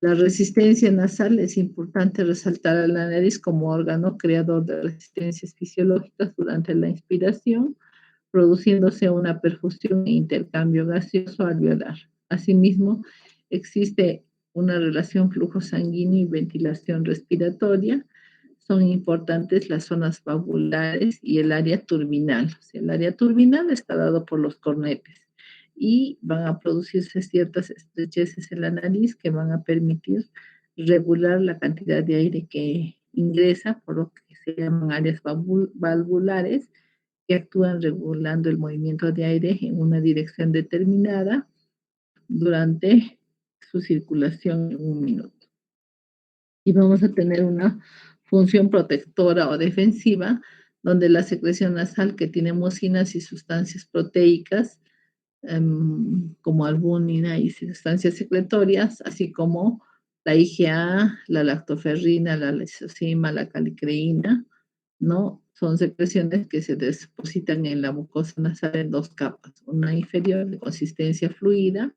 La resistencia nasal es importante resaltar a la nariz como órgano creador de resistencias fisiológicas durante la inspiración, produciéndose una perfusión e intercambio gaseoso alveolar. Asimismo, existe una relación flujo sanguíneo y ventilación respiratoria. Son importantes las zonas valvulares y el área turbinal. O sea, el área turbinal está dado por los cornetes y van a producirse ciertas estrecheces en la nariz que van a permitir regular la cantidad de aire que ingresa, por lo que se llaman áreas valvulares, que actúan regulando el movimiento de aire en una dirección determinada durante su circulación en un minuto. Y vamos a tener una función protectora o defensiva, donde la secreción nasal, que tiene mucinas y sustancias proteicas, como albúmina y sustancias secretorias, así como la IgA, la lactoferrina, la lisozima, la calicreína, ¿no? Son secreciones que se depositan en la mucosa nasal en dos capas, una inferior de consistencia fluida,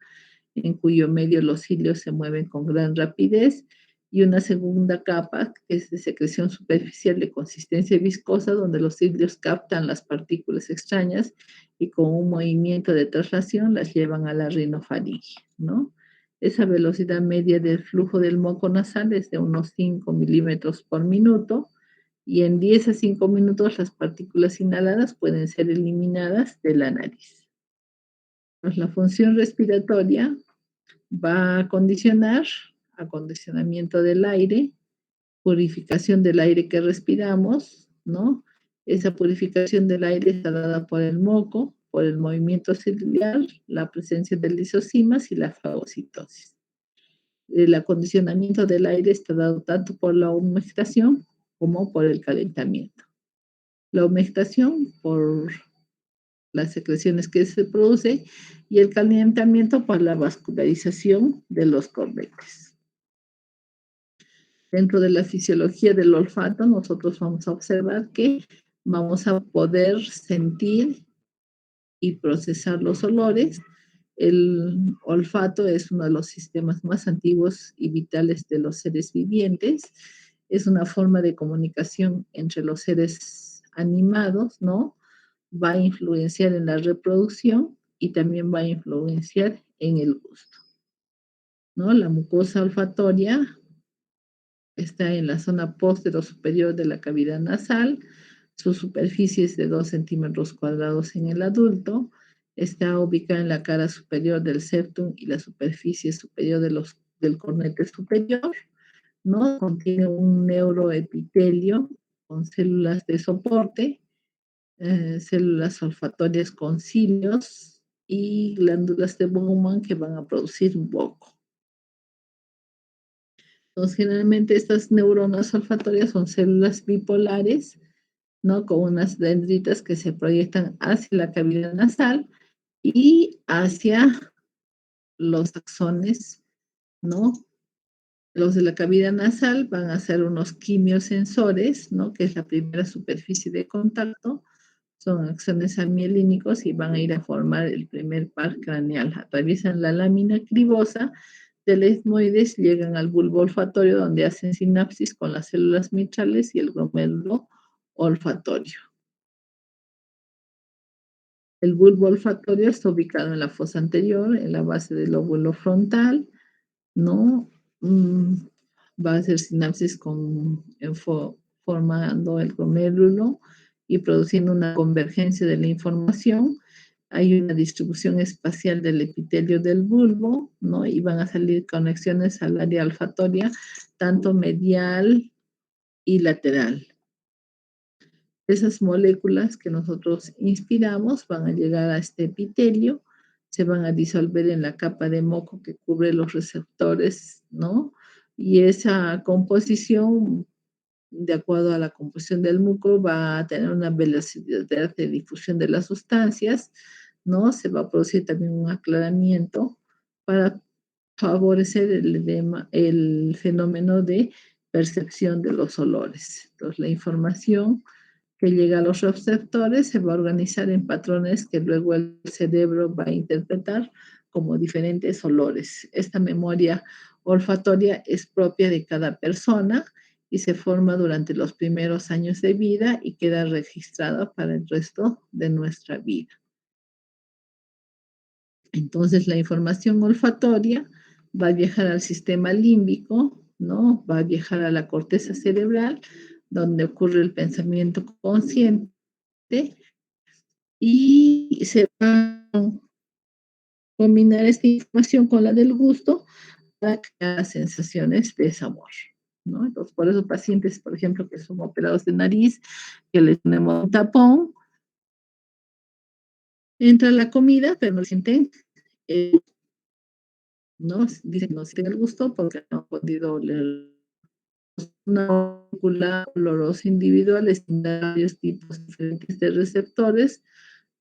en cuyo medio los cilios se mueven con gran rapidez, y una segunda capa que es de secreción superficial de consistencia viscosa, donde los cilios captan las partículas extrañas y con un movimiento de traslación las llevan a la rinofaringe, ¿no? Esa velocidad media del flujo del moco nasal es de unos 5 milímetros por minuto, y en 10 a 5 minutos las partículas inhaladas pueden ser eliminadas de la nariz. Pues la función respiratoria va a acondicionamiento del aire, purificación del aire que respiramos, ¿no? Esa purificación del aire está dada por el moco, por el movimiento ciliar, la presencia de lisocimas y la fagocitosis. El acondicionamiento del aire está dado tanto por la humectación como por el calentamiento. La humectación por las secreciones que se produce y el calentamiento por la vascularización de los cornetes. Dentro de la fisiología del olfato, nosotros vamos a observar que vamos a poder sentir y procesar los olores. El olfato es uno de los sistemas más antiguos y vitales de los seres vivientes. Es una forma de comunicación entre los seres animados, ¿no? Va a influenciar en la reproducción y también va a influenciar en el gusto, ¿no? La mucosa olfatoria está en la zona póstero superior de la cavidad nasal. Su superficie es de 2 centímetros cuadrados en el adulto. Está ubicada en la cara superior del septum y la superficie superior del cornete superior, ¿no? Contiene un neuroepitelio con células de soporte, células olfatorias con cilios y glándulas de Bowman que van a producir un boco. Entonces, generalmente estas neuronas olfatorias son células bipolares, ¿no? Con unas dendritas que se proyectan hacia la cavidad nasal y hacia los axones, ¿no? Los de la cavidad nasal van a ser unos quimiosensores, ¿no? Que es la primera superficie de contacto. Son axones amielínicos y van a ir a formar el primer par craneal. Atraviesan la lámina cribosa delesmoides llegan al bulbo olfatorio donde hacen sinapsis con las células mitrales y el glomérulo olfatorio. El bulbo olfatorio está ubicado en la fosa anterior, en la base del lóbulo frontal, ¿no? Va a hacer sinapsis formando el glomérulo y produciendo una convergencia de la información. Hay una distribución espacial del epitelio del bulbo, ¿no? Y van a salir conexiones al área olfatoria, tanto medial y lateral. Esas moléculas que nosotros inspiramos van a llegar a este epitelio, se van a disolver en la capa de moco que cubre los receptores, ¿no? Y esa composición, de acuerdo a la composición del muco, va a tener una velocidad de difusión de las sustancias, ¿no? Se va a producir también un aclaramiento para favorecer el fenómeno de percepción de los olores. Entonces, la información que llega a los receptores se va a organizar en patrones que luego el cerebro va a interpretar como diferentes olores. Esta memoria olfatoria es propia de cada persona y se forma durante los primeros años de vida y queda registrada para el resto de nuestra vida. Entonces, la información olfatoria va a viajar al sistema límbico, ¿no? Va a viajar a la corteza cerebral, donde ocurre el pensamiento consciente y se va a combinar esta información con la del gusto para crear sensaciones de sabor, ¿no? Entonces, por eso pacientes, por ejemplo, que son operados de nariz, que les ponemos un tapón, entra la comida, pero no sienten, ¿no? Dicen no sienten el gusto porque no han podido oler una molécula olorosa individuales en varios tipos diferentes de receptores,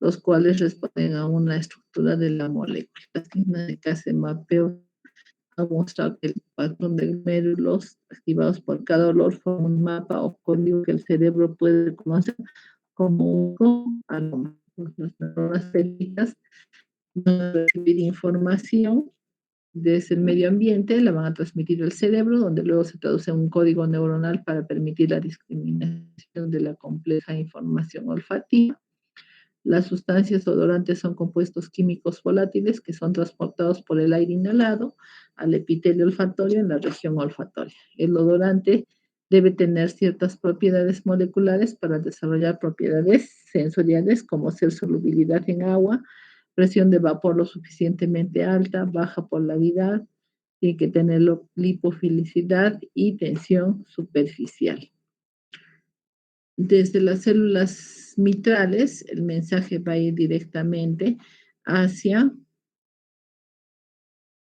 los cuales responden a una estructura de la molécula. En este mapeo ha mostrado que el patrón de glomérulos activados por cada olor forma un mapa o código que el cerebro puede reconocer como un aroma. Las neuronas pélvicas van a recibir información desde el medio ambiente, la van a transmitir al cerebro, donde luego se traduce en un código neuronal para permitir la discriminación de la compleja información olfativa. Las sustancias odorantes son compuestos químicos volátiles que son transportados por el aire inhalado al epitelio olfatorio en la región olfatoria. El odorante debe tener ciertas propiedades moleculares para desarrollar propiedades sensoriales como ser solubilidad en agua, presión de vapor lo suficientemente alta, baja polaridad, tiene que tener lipofilicidad y tensión superficial. Desde las células mitrales, el mensaje va a ir directamente hacia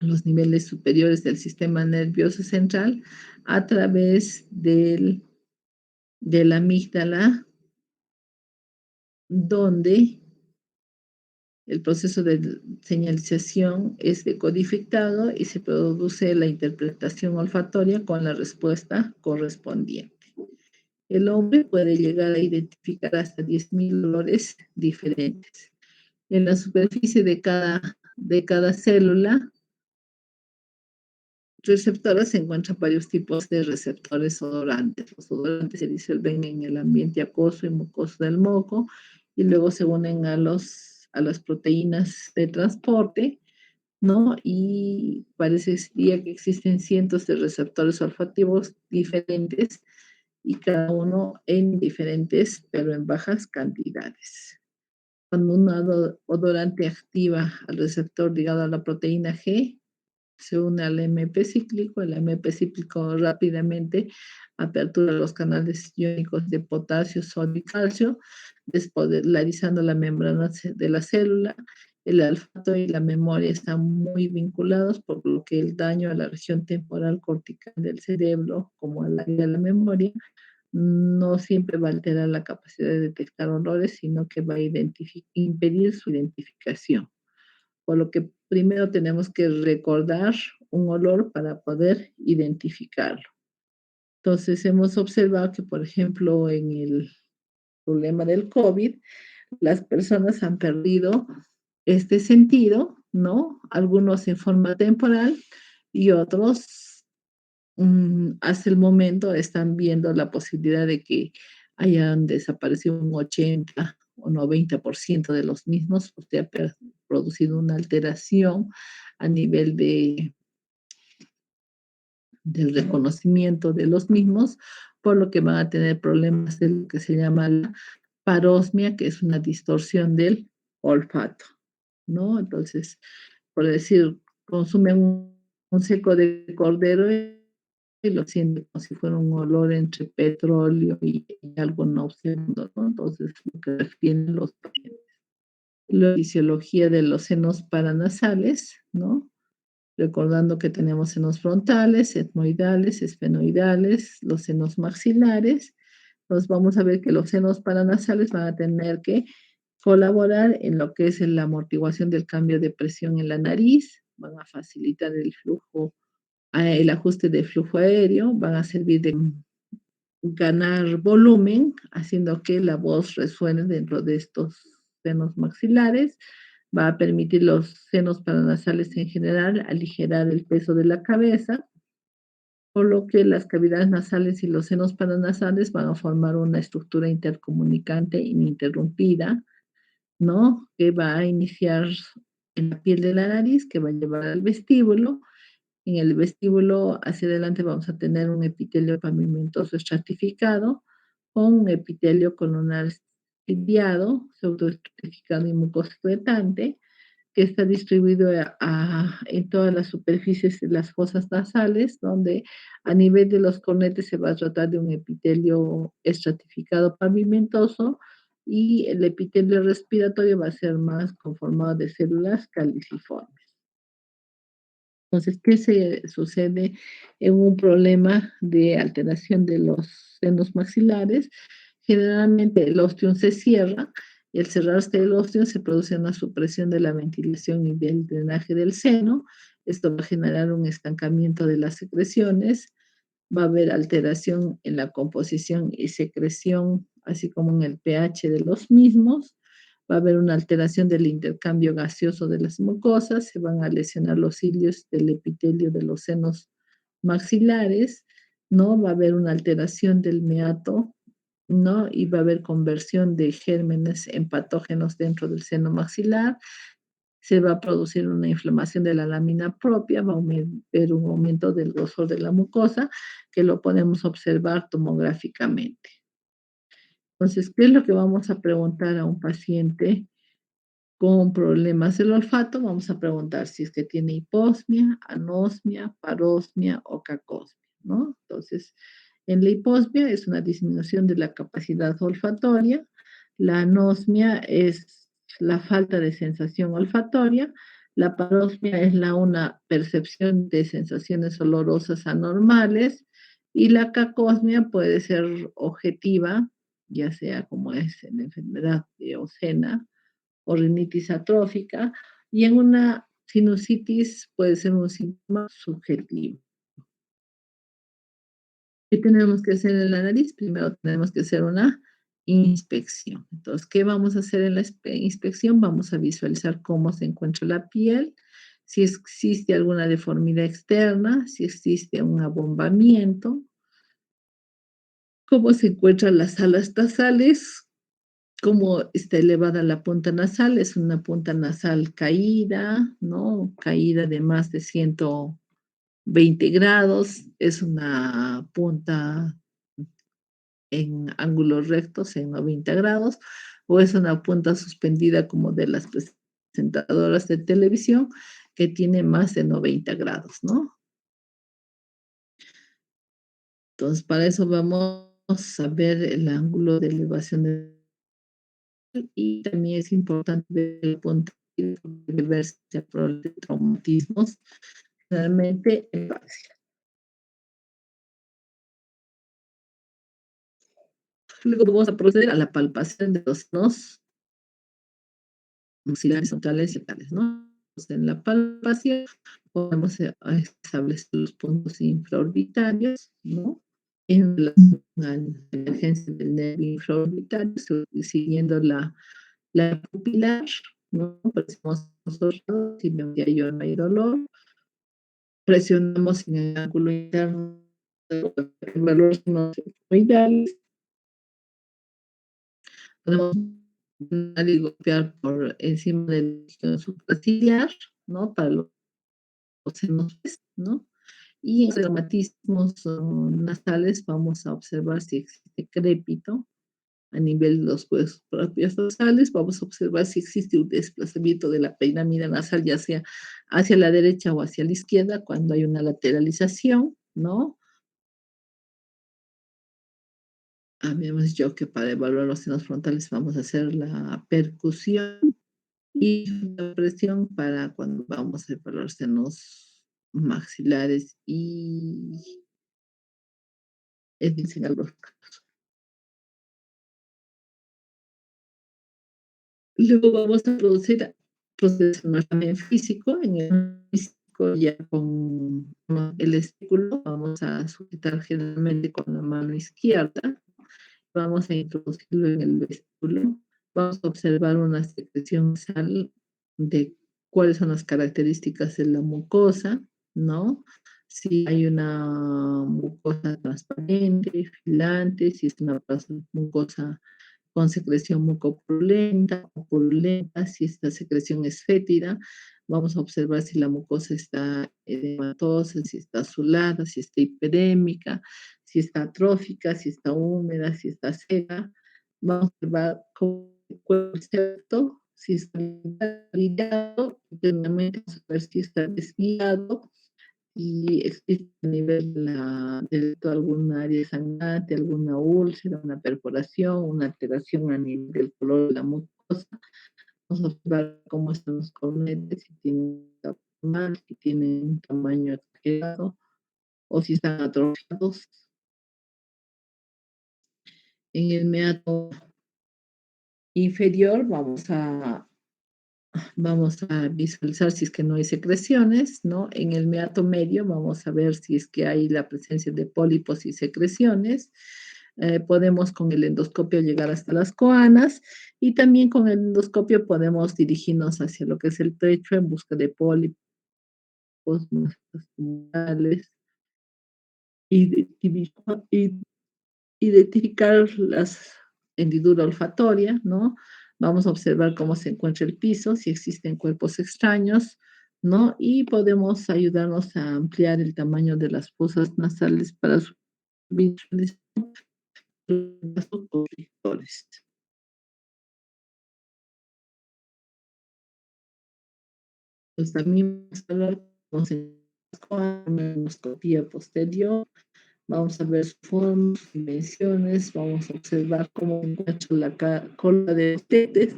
los niveles superiores del sistema nervioso central a través de la amígdala, donde el proceso de señalización es decodificado y se produce la interpretación olfatoria con la respuesta correspondiente. El hombre puede llegar a identificar hasta 10.000 olores diferentes. En la superficie de cada célula receptora se encuentran varios tipos de receptores odorantes. Los odorantes se disuelven en el ambiente acuoso y mucoso del moco y luego se unen a las proteínas de transporte, ¿no? Y parecería que existen cientos de receptores olfativos diferentes y cada uno en diferentes, pero en bajas cantidades. Cuando un odorante activa al receptor ligado a la proteína G, se une al MP cíclico, el MP cíclico rápidamente apertura los canales iónicos de potasio, sodio y calcio, despolarizando la membrana de la célula. El olfato y la memoria están muy vinculados, por lo que el daño a la región temporal cortical del cerebro, como al área de la memoria, no siempre va a alterar la capacidad de detectar olores, sino que va a impedir su identificación. Por lo que primero tenemos que recordar un olor para poder identificarlo. Entonces, hemos observado que, por ejemplo, en el problema del COVID, las personas han perdido este sentido, ¿no? Algunos en forma temporal, y otros hasta el momento están viendo la posibilidad de que hayan desaparecido un 80 o 90% de los mismos, usted ha producido una alteración a nivel del reconocimiento de los mismos, por lo que van a tener problemas de lo que se llama la parosmia, que es una distorsión del olfato, ¿no? Entonces, por decir, consumen un seco de cordero y lo sienten como si fuera un olor entre petróleo y algo nauseabundo, ¿no? Entonces, lo que refieren los pacientes. La fisiología de los senos paranasales, ¿no? Recordando que tenemos senos frontales, etmoidales, esfenoidales, los senos maxilares. Entonces vamos a ver que los senos paranasales van a tener que colaborar en lo que es la amortiguación del cambio de presión en la nariz, van a facilitar el flujo, el ajuste de flujo aéreo, van a servir de ganar volumen, haciendo que la voz resuene dentro de estos senos maxilares, va a permitir los senos paranasales en general aligerar el peso de la cabeza, por lo que las cavidades nasales y los senos paranasales van a formar una estructura intercomunicante ininterrumpida, ¿no? Que va a iniciar en la piel de la nariz, que va a llevar al vestíbulo. En el vestíbulo hacia adelante vamos a tener un epitelio pavimentoso estratificado con un epitelio coronar ciliado, pseudoestratificado y mucoscletante, que está distribuido en todas las superficies de las fosas nasales, donde a nivel de los cornetes se va a tratar de un epitelio estratificado pavimentoso y el epitelio respiratorio va a ser más conformado de células caliciformes. Entonces, ¿qué se sucede en un problema de alteración de los senos maxilares? Generalmente el ostium se cierra y al cerrarse el ostium se produce una supresión de la ventilación y del drenaje del seno. Esto va a generar un estancamiento de las secreciones, va a haber alteración en la composición y secreción, así como en el pH de los mismos. Va a haber una alteración del intercambio gaseoso de las mucosas, se van a lesionar los cilios del epitelio de los senos maxilares, ¿no? Va a haber una alteración del meato, ¿no? Y va a haber conversión de gérmenes en patógenos dentro del seno maxilar, se va a producir una inflamación de la lámina propia, va a haber un aumento del grosor de la mucosa, que lo podemos observar tomográficamente. Entonces, ¿qué es lo que vamos a preguntar a un paciente con problemas del olfato? Vamos a preguntar si es que tiene hiposmia, anosmia, parosmia o cacosmia, ¿no? Entonces, en la hiposmia es una disminución de la capacidad olfatoria, la anosmia es la falta de sensación olfatoria, la parosmia es una percepción de sensaciones olorosas anormales y la cacosmia puede ser objetiva, ya sea como es en la enfermedad de Eosena, o rinitis atrófica, y en una sinusitis puede ser un síntoma subjetivo. ¿Qué tenemos que hacer en la nariz? Primero tenemos que hacer una inspección. Entonces, ¿qué vamos a hacer en la inspección? Vamos a visualizar cómo se encuentra la piel, si existe alguna deformidad externa, si existe un abombamiento, cómo se encuentran las alas nasales, cómo está elevada la punta nasal, es una punta nasal caída, ¿no? Caída de más de 120 grados, es una punta en ángulos rectos en 90 grados, o es una punta suspendida como de las presentadoras de televisión que tiene más de 90 grados, ¿no? Entonces, para eso vamos a ver el ángulo de elevación y también es importante ver el punto de verse por traumatismos, realmente es fácil. Luego vamos a proceder a la palpación de los senos maxilares, frontales y etales, ¿no? Entonces, en la palpación podemos establecer los puntos infraorbitarios, ¿no? En relación a la emergencia del nervio infraorbitario, siguiendo la pupilar, ¿no? Por si nosotros, si me voy a yo no hay dolor, presionamos en el ángulo interno de los valores no sigmoidales, podemos presionar y golpear por encima del líquido supraciliar, ¿no? Para los senos, ¿no? Y en reumatismos nasales vamos a observar si existe crépito a nivel de los huesos propios nasales. Vamos a observar si existe un desplazamiento de la pirámide nasal, ya sea hacia la derecha o hacia la izquierda, cuando hay una lateralización, ¿no? Habíamos dicho que para evaluar los senos frontales vamos a hacer la percusión y la presión para cuando vamos a evaluar senos maxilares y en algunos casos. Luego vamos a producir procesos también físico. En el físico ya con el estímulo vamos a sujetar generalmente con la mano izquierda. Vamos a introducirlo en el vestíbulo. Vamos a observar una secreción nasal de cuáles son las características de la mucosa, ¿no? Si hay una mucosa transparente, filante, si es una mucosa con secreción mucopurulenta o purulenta, si esta secreción es fétida, vamos a observar si la mucosa está edematosa, si está azulada, si está hiperémica, si está atrófica, si está húmeda, si está seca. Vamos a observar cómo el cuerpo externo, si está alineado, internamente vamos a ver si está desviado, y existe a nivel de alguna área sangrante, alguna úlcera, una perforación, una alteración a nivel del color de la mucosa. Vamos a observar cómo están los cornetes, si tienen mal, si tienen un tamaño exagerado o si están atrofiados. En el meato inferior vamos a visualizar si es que no hay secreciones, ¿no? En el meato medio vamos a ver si es que hay la presencia de pólipos y secreciones. Podemos con el endoscopio llegar hasta las coanas y también con el endoscopio podemos dirigirnos hacia lo que es el pecho en busca de pólipos, masas tumorales, y identificar las hendidura olfatoria, ¿no? Vamos a observar cómo se encuentra el piso, si existen cuerpos extraños, ¿no? Y podemos ayudarnos a ampliar el tamaño de las fosas nasales para su visualización de los constrictores. Pues también vamos a hablar con la endoscopía posterior. Vamos a ver su forma, sus dimensiones, vamos a observar cómo encuentra la cola de los tetes,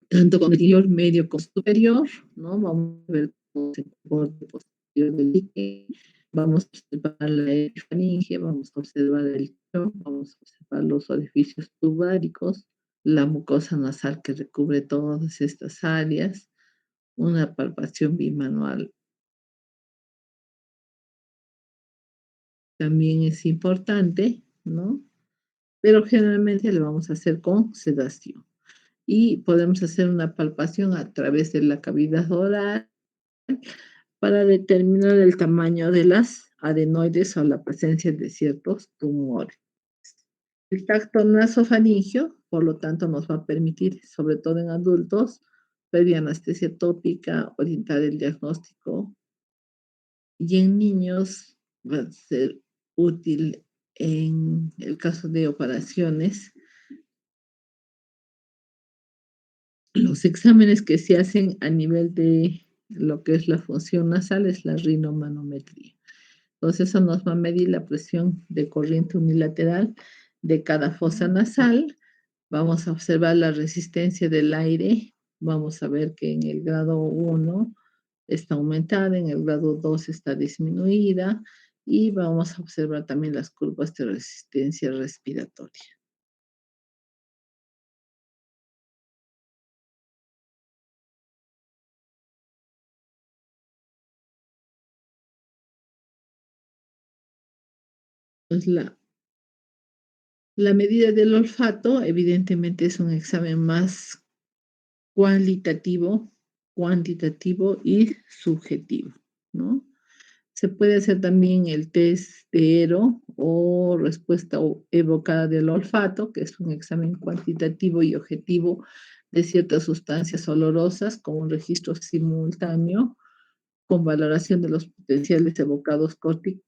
tanto con el interior, medio como superior, ¿no? Vamos a ver cómo se comporta el posterior del líquido, vamos a observar la epifaringe, vamos a observar el chón, vamos a observar los orificios tubáricos, la mucosa nasal que recubre todas estas áreas, una palpación bimanual también es importante, ¿no? Pero generalmente lo vamos a hacer con sedación. Y podemos hacer una palpación a través de la cavidad oral para determinar el tamaño de las adenoides o la presencia de ciertos tumores. El tacto nasofaringeo, por lo tanto, nos va a permitir, sobre todo en adultos, previa anestesia tópica, orientar el diagnóstico, y en niños va a ser útil en el caso de operaciones. Los exámenes que se hacen a nivel de lo que es la función nasal es la rinomanometría. Entonces, eso nos va a medir la presión de corriente unilateral de cada fosa nasal. Vamos a observar la resistencia del aire. Vamos a ver que en el grado 1 está aumentada, en el grado 2 está disminuida y vamos a observar también las curvas de resistencia respiratoria. Pues La medida del olfato, evidentemente, es un examen más cualitativo, cuantitativo y subjetivo, ¿no? Se puede hacer también el test de ERO o respuesta evocada del olfato, que es un examen cuantitativo y objetivo de ciertas sustancias olorosas con un registro simultáneo con valoración de los potenciales evocados corticales,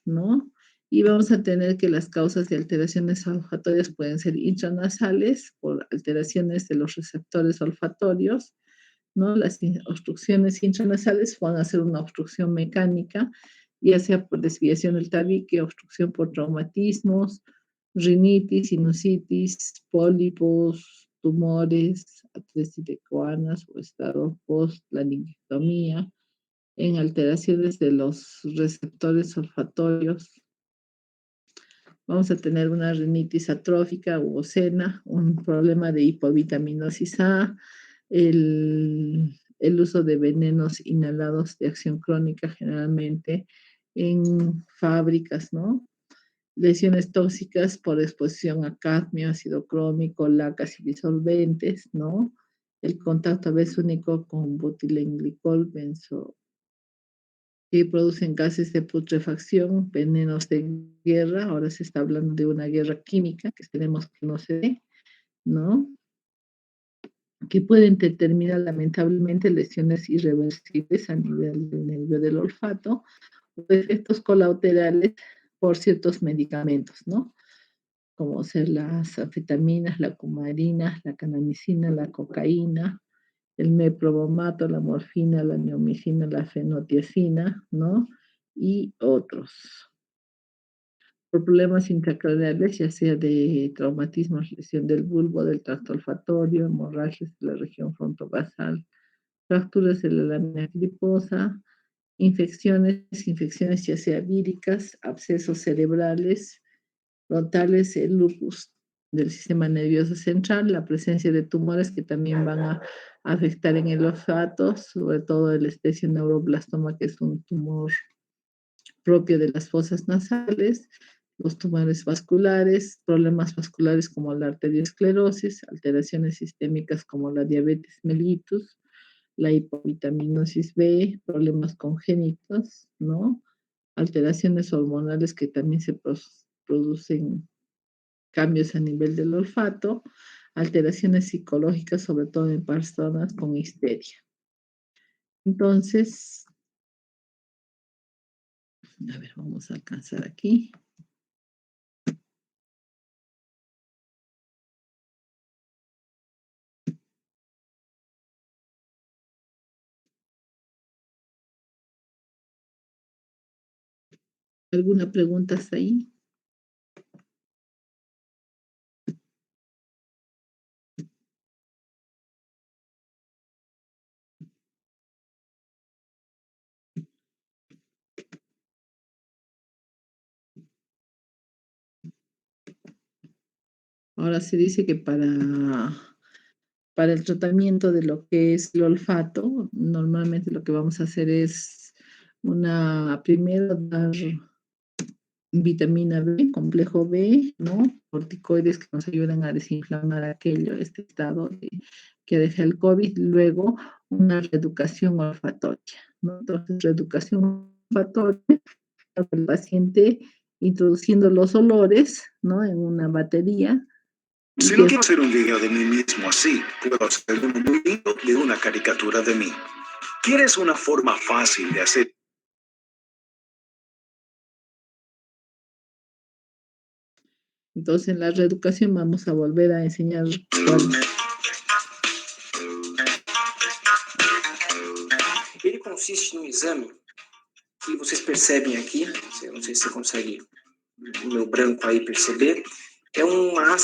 ¿no? Y vamos a tener que las causas de alteraciones olfatorias pueden ser intranasales por alteraciones de los receptores olfatorios, ¿no? Las obstrucciones intranasales van a ser una obstrucción mecánica, ya sea por desviación del tabique, obstrucción por traumatismos, rinitis, sinusitis, pólipos, tumores, atresis de coanas o estado post-laringectomía, en alteraciones de los receptores olfatorios. Vamos a tener una rinitis atrófica u ocena, un problema de hipovitaminosis A, el uso de venenos inhalados de acción crónica generalmente en fábricas, ¿no? Lesiones tóxicas por exposición a cadmio, ácido crómico, lacas y disolventes, ¿no? El contacto a veces único con butilenglicol, que producen gases de putrefacción, venenos de guerra. Ahora se está hablando de una guerra química, que esperemos que no se dé, ¿no? Que pueden determinar lamentablemente lesiones irreversibles a nivel del nervio del olfato o efectos colaterales por ciertos medicamentos, ¿no? Como ser las anfetaminas, la cumarina, la canamicina, la cocaína, el meprobomato, la morfina, la neomicina, la fenotiazina, ¿no? Y otros. Por problemas intracraneales, ya sea de traumatismos, lesión del bulbo, del tracto olfatorio, hemorragias de la región frontobasal, fracturas de la lámina griposa, infecciones ya sea víricas, abscesos cerebrales, frontales, el lupus del sistema nervioso central, la presencia de tumores que también van a afectar en el olfato, sobre todo el especio neuroblastoma, que es un tumor propio de las fosas nasales, los tumores vasculares, problemas vasculares como la arteriosclerosis, alteraciones sistémicas como la diabetes mellitus, la hipovitaminosis B, problemas congénitos, ¿no? Alteraciones hormonales que también se producen cambios a nivel del olfato, alteraciones psicológicas, sobre todo en personas con histeria. Entonces, a ver, vamos a alcanzar aquí. ¿Alguna pregunta hasta ahí? Ahora se dice que para el tratamiento de lo que es el olfato, normalmente lo que vamos a hacer es primero dar vitamina B, complejo B, ¿no? Corticoides que nos ayudan a desinflamar este estado que deja el COVID. Luego, una reeducación olfatoria, ¿no? Entonces, reeducación olfatoria, el paciente introduciendo los olores, ¿no? En una batería. Si no quiero hacer un video de mí mismo así, puedo hacer un video de una caricatura de mí. ¿Quieres una forma fácil de hacer? Entonces, en la reeducación vamos a volver a enseñar Ele consiste num exame que vocês percebem aqui, não sei se você consegue, o meu branco aí perceber, é uma